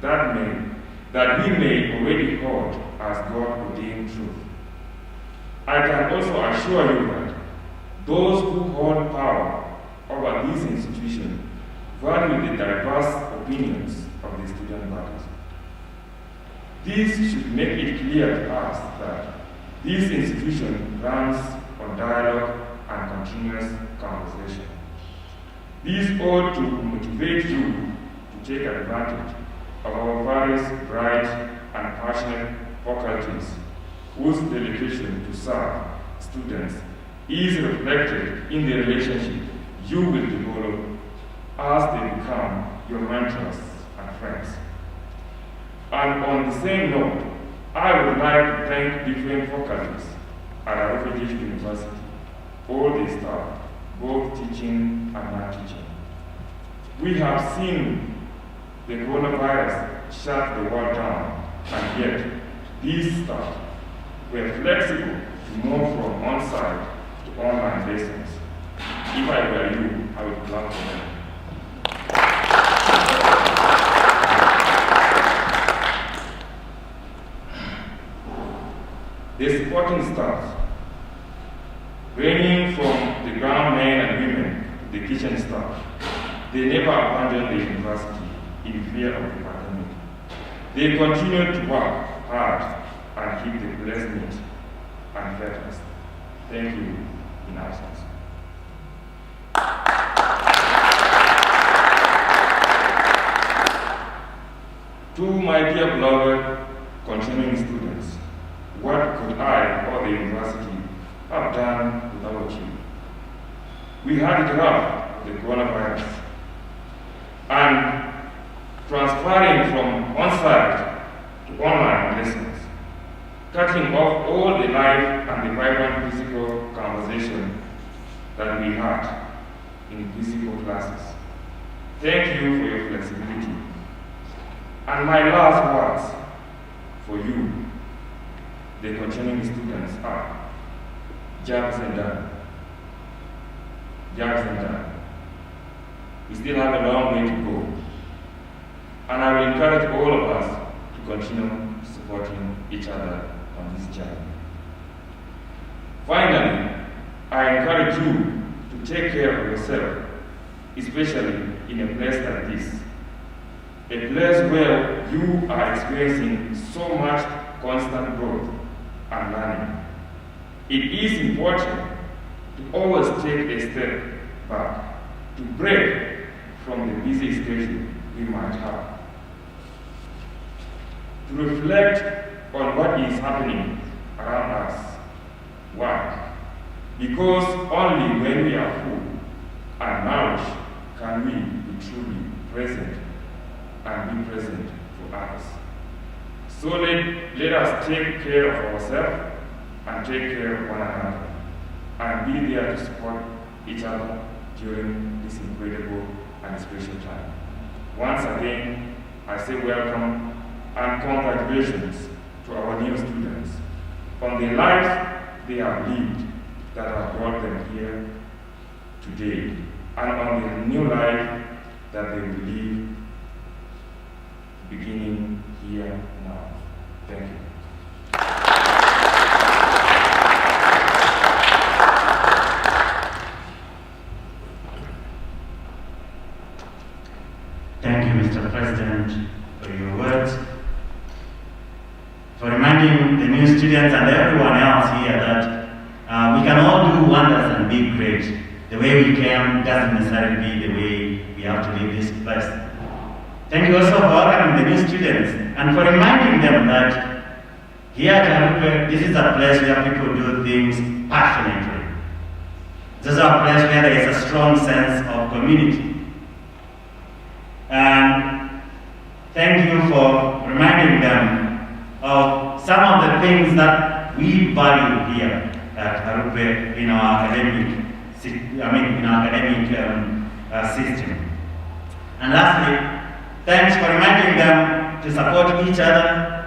that we may already hold as God-ordained truth. I can also assure you that those who hold power over these institutions value the diverse opinions of the student bodies. This should make it clear to us that this institution runs on dialogue and continuous conversation. This ought to motivate you to take advantage of our various bright and passionate faculties whose dedication to serve students is reflected in the relationship you will develop as they become your mentors and friends. And on the same note, I would like to thank different faculties at Arrupe Jesuit University, all the staff, both teaching and non-teaching. We have seen the coronavirus shut the world down, and yet these staff were flexible to move from on-site to online lessons. If I were you, I would clap for them. The supporting staff, ranging from the ground men and women to the kitchen staff, they never abandoned the university in fear of the pandemic. They continued to work hard and keep the place neat and fed us. Thank you in absence. To my dear beloved continuing students, what could I or the university have done without you? We had it rough with the coronavirus, and transferring from on-site to online lessons, cutting off all the live and the vibrant physical conversation that we had in physical classes. Thank you for your flexibility. And my last words for you, the continuing students, are jobs and done. Jobs and done. We still have a long way to go. And I will encourage all of us to continue supporting each other on this journey. Finally, I encourage you to take care of yourself, especially in a place like this. A place where you are experiencing so much constant growth and learning. It is important to always take a step back, to break from the busy schedule we might have, to reflect on what is happening around us. Why? Because only when we are full and nourished can we be truly present and be present for others. So let us take care of ourselves and take care of one another and be there to support each other during this incredible and special time. Once again, I say welcome and congratulations to our new students on the lives they have lived that have brought them here today, and on the new life that they will live beginning here now. Thank you. Thank you, Mr. President, for your words, for reminding the new students and everyone else here that we can all do wonders and be great. The way we came doesn't necessarily be the way we have to leave this place. Thank you also for welcoming the new students and for reminding them that here at Arrupe, this is a place where people do things passionately. This is a place where there is a strong sense of community. And thank you for reminding them of some of the things that we value here at Arrupe in our academic system. And lastly, thanks for reminding them to support each other,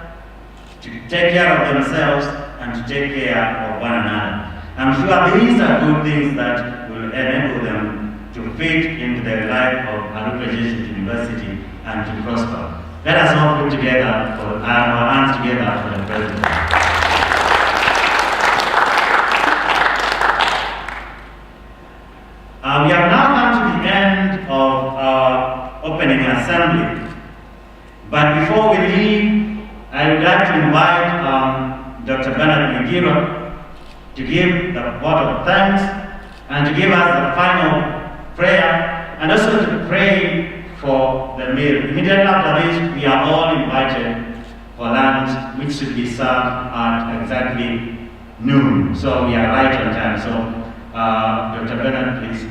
to take care of themselves, and to take care of one another. I'm sure these are good things that will enable them to fit into the life of Arrupe Jesuit University and to prosper. Let us all put together our hands together for the President. We have now come to the end of our opening assembly. But before we leave, I would like to invite Dr. Bernard Mugiro to give the vote of thanks and to give us the final prayer and also to pray for the meal. Immediately after this, we are all invited for lunch, which should be served at exactly noon. So we are right on time. So Dr. Bernard, please.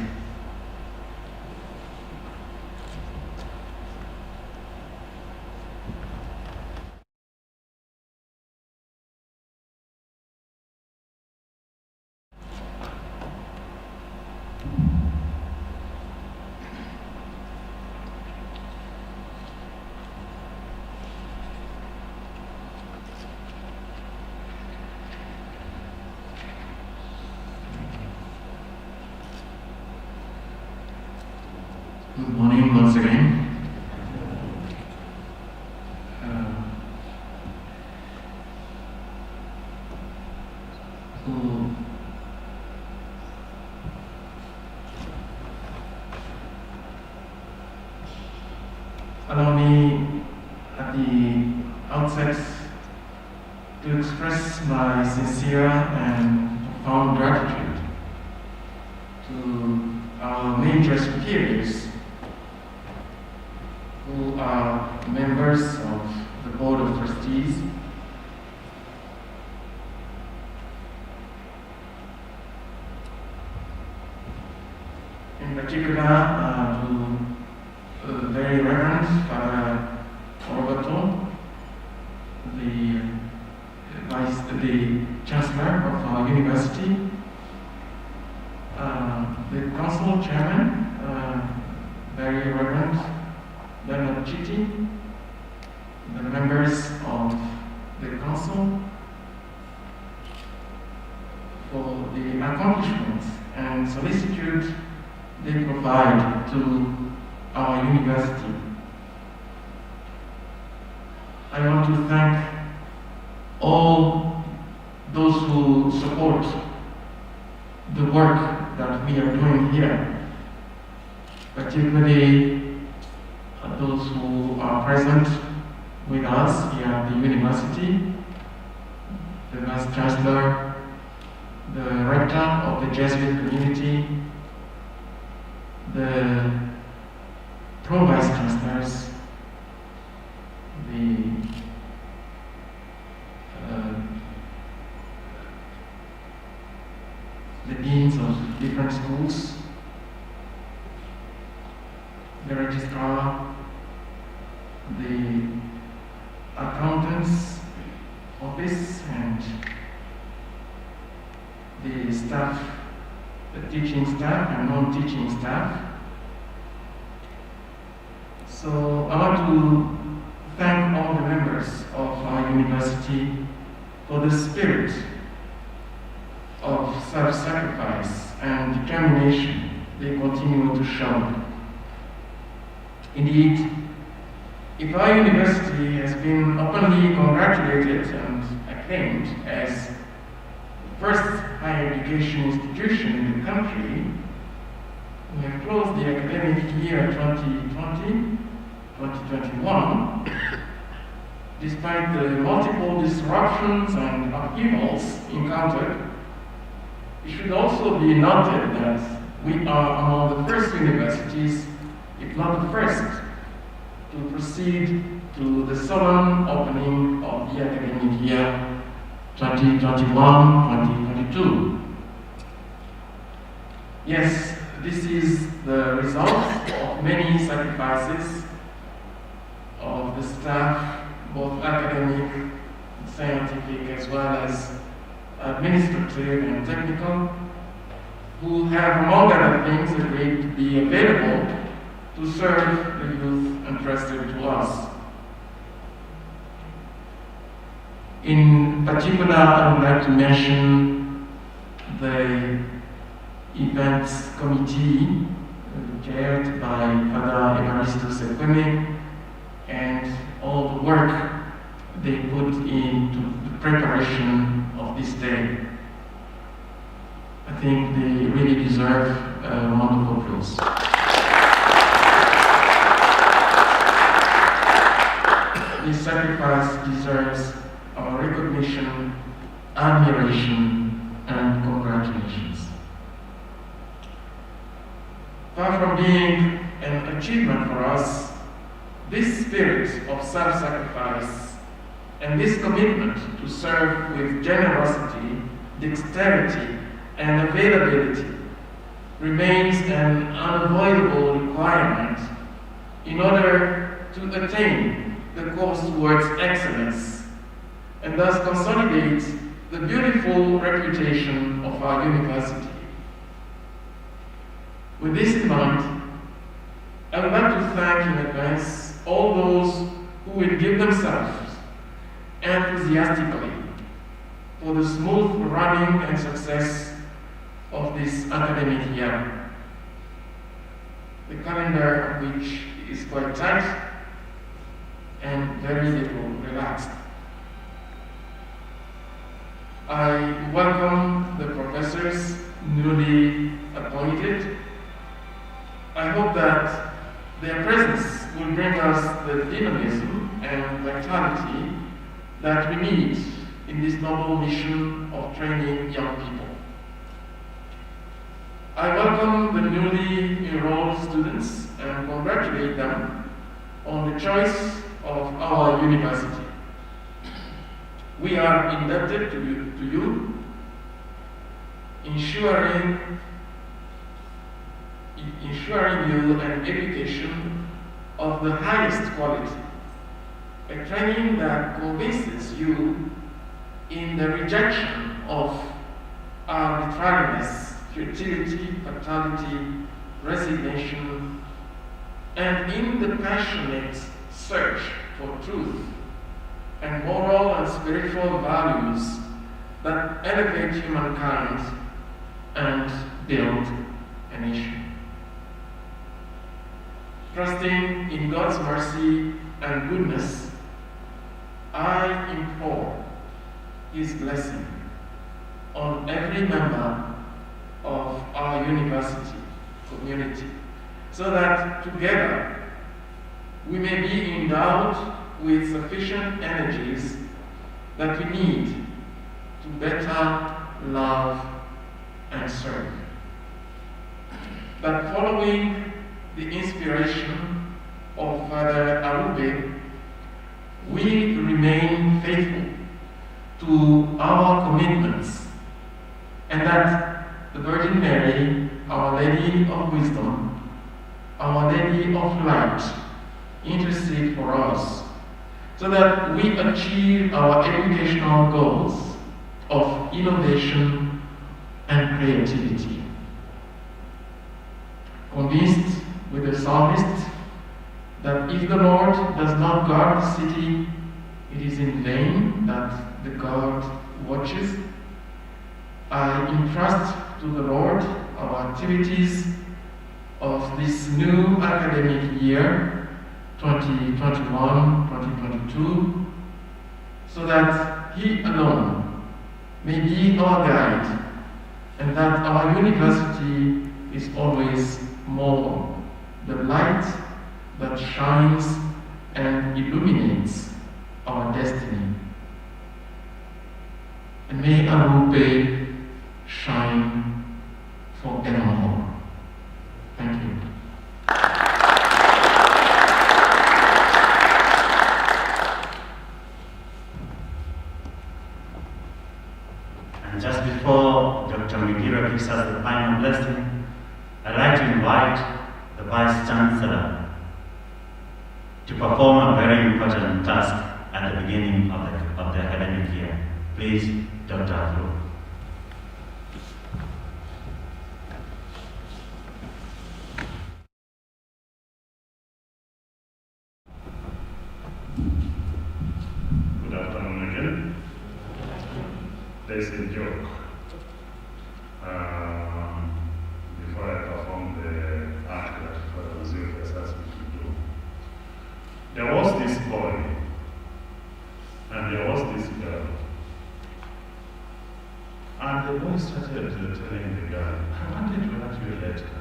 Good morning once again. Allow me at the outset to express my sincere and profound gratitude to our major superiors who are members of the Board of Trustees, in particular to the very Reverend Father Orbato, the Chancellor of our university, the Council Chairman, very Reverend Bernard Chiti, the members of the Council, for the accomplishments and solicitude they provide to our university. I want to thank all those who support the work that we are doing here, particularly those who are present with us here at the university, the Vice Chancellor, the Rector of the Jesuit community, the Pro-Vice Chancellors, the deans of different schools, the registrar, the accountants office, and the staff, the teaching staff and non-teaching staff. So I want to thank all the members of our university for the spirit of self-sacrifice and determination they continue to show. Indeed, if our university has been openly congratulated and acclaimed as the first higher education institution in the country, we have closed the academic year 2020-2021 despite the multiple disruptions and upheavals encountered It should also be noted that we are among the first universities, if not the first, to proceed to the solemn opening of the academic year 2021-2022. Yes, this is the result of many sacrifices of the staff, both academic, scientific, as well as administrative and technical, who have, among other things, agreed to be available to serve the youth entrusted to us. In particular, I would like to mention the events committee chaired by Father Evaristo Sekweme and all the work they put into the preparation of this day. I think they really deserve a round of applause. This sacrifice deserves our recognition, admiration, and congratulations. Far from being an achievement for us, this spirit of self-sacrifice and this commitment to serve with generosity, dexterity, and availability remains an unavoidable requirement in order to attain the course towards excellence and thus consolidate the beautiful reputation of our university. With this in mind, I would like to thank in advance all those who will give themselves enthusiastically for the smooth running and success of this academic year, the calendar of which is quite tight and very little relaxed. I welcome the professors newly appointed. I hope that their presence will bring us the dynamism and vitality that we need in this noble mission of training young people. I welcome the newly enrolled students and congratulate them on the choice of our university. We are indebted to you, ensuring you an education of the highest quality, a training that convinces you in the rejection of arbitrariness, futility, fatality, resignation, and in the passionate search for truth and moral and spiritual values that elevate humankind and build a nation. Trusting in God's mercy and goodness, I implore His blessing on every member of our university community, so that together we may be endowed with sufficient energies that we need to better love and serve. That following the inspiration of Father Arrupe, we remain faithful to our commitments, and that the Virgin Mary, Our Lady of Wisdom, Our Lady of Light, intercede for us, so that we achieve our educational goals of innovation and creativity. Convinced with the psalmist that if the Lord does not guard the city, it is in vain that the guard watches, I entrust to the Lord our activities of this new academic year, 2021-2022, so that He alone may be our guide, and that our university is always more the light that shines and illuminates our destiny. And may Arrupe shine before Dr. Migiro gives us the final blessing, I'd like to invite the Vice Chancellor to perform a very important task at the beginning of the academic year. Please, Dr. Arrupe. Good afternoon again. There's a joke. Before I perform the act that Father Jesuit has asked me to do, there was this boy and there was this girl. And the boy started telling the girl, I wanted to write you a letter.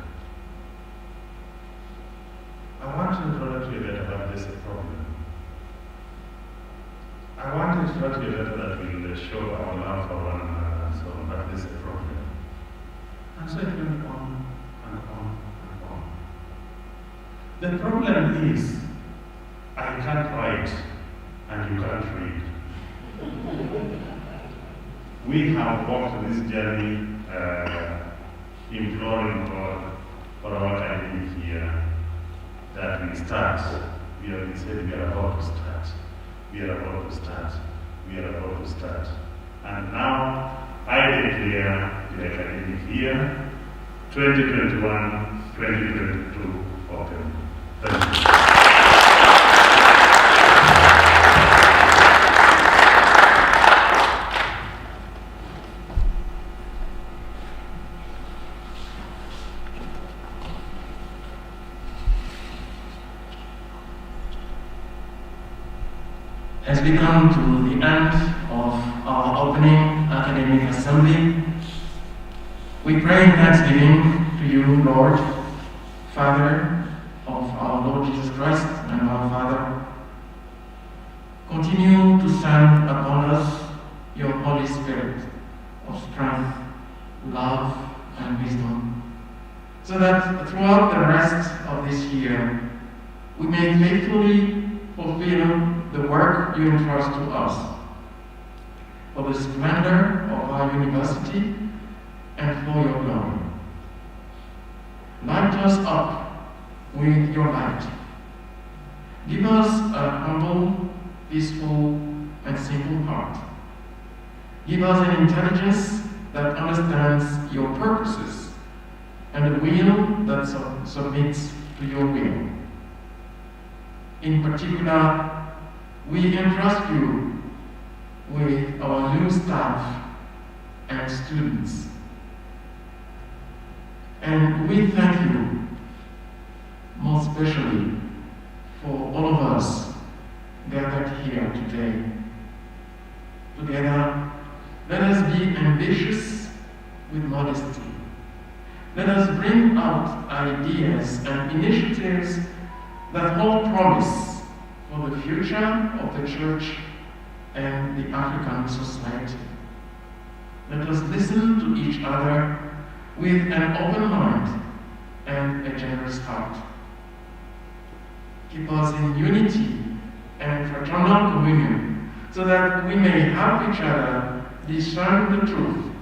I wanted to write you a letter, but there's a problem. I wanted to write you a letter that will show our love for one another and so on, but there's a problem. And so it went on and on and on. The problem is, I can't write and you can't read. We have walked this journey imploring God for our academic year that we start. We have said we are about to start. We are about to start. We are about to start. And now I declare the academic year 2021-2022 open. Thank you. As we come to the end of our opening academic assembly, we pray in thanksgiving to you, Lord, Father of our Lord Jesus Christ and our Father. Continue to send upon us your Holy Spirit of strength, love, and wisdom, so that throughout the rest of this year, we may faithfully fulfill the work you entrust to us, for the splendor of our university and for your glory. Light us up with your light. Give us a humble, peaceful, and simple heart. Give us an intelligence that understands your purposes and a will that submits to your will. In particular, we entrust you with our new staff and students. And we thank you, most especially, for all of us gathered here today. Together, let us be ambitious with modesty. Let us bring out ideas and initiatives that hold promise for the future of the Church and the African society. Let us listen to each other with an open mind and a generous heart. Keep us in unity and fraternal communion, so that we may help each other discern the truth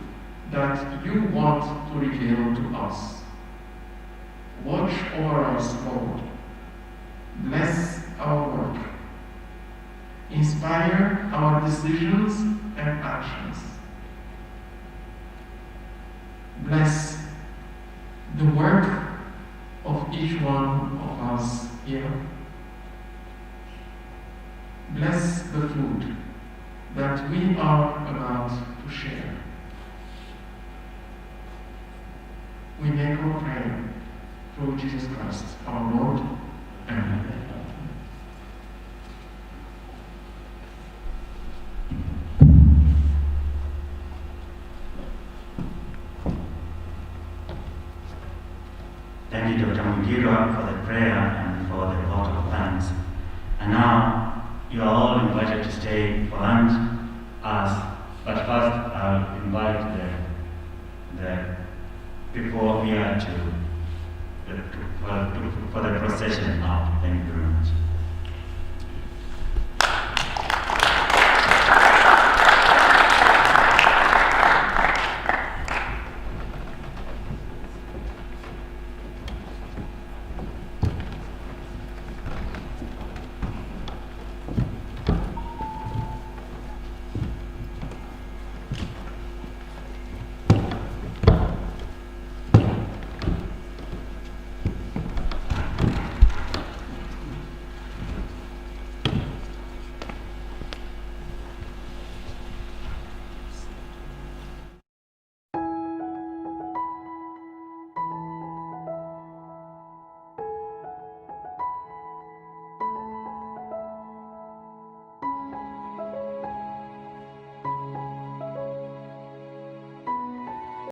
that you want to reveal to us. Watch over us, Lord. Bless our work. Inspire our decisions and actions. Bless the work of each one of us here. Bless the food that we are about to share. We make our prayer through Jesus Christ, our Lord. Amen. Thank you, Dr. Mugiro, for the prayer and for the vote of thanks. And now, you are all invited to stay for lunch, but first I'll invite the people here for the procession now. Thank you very much.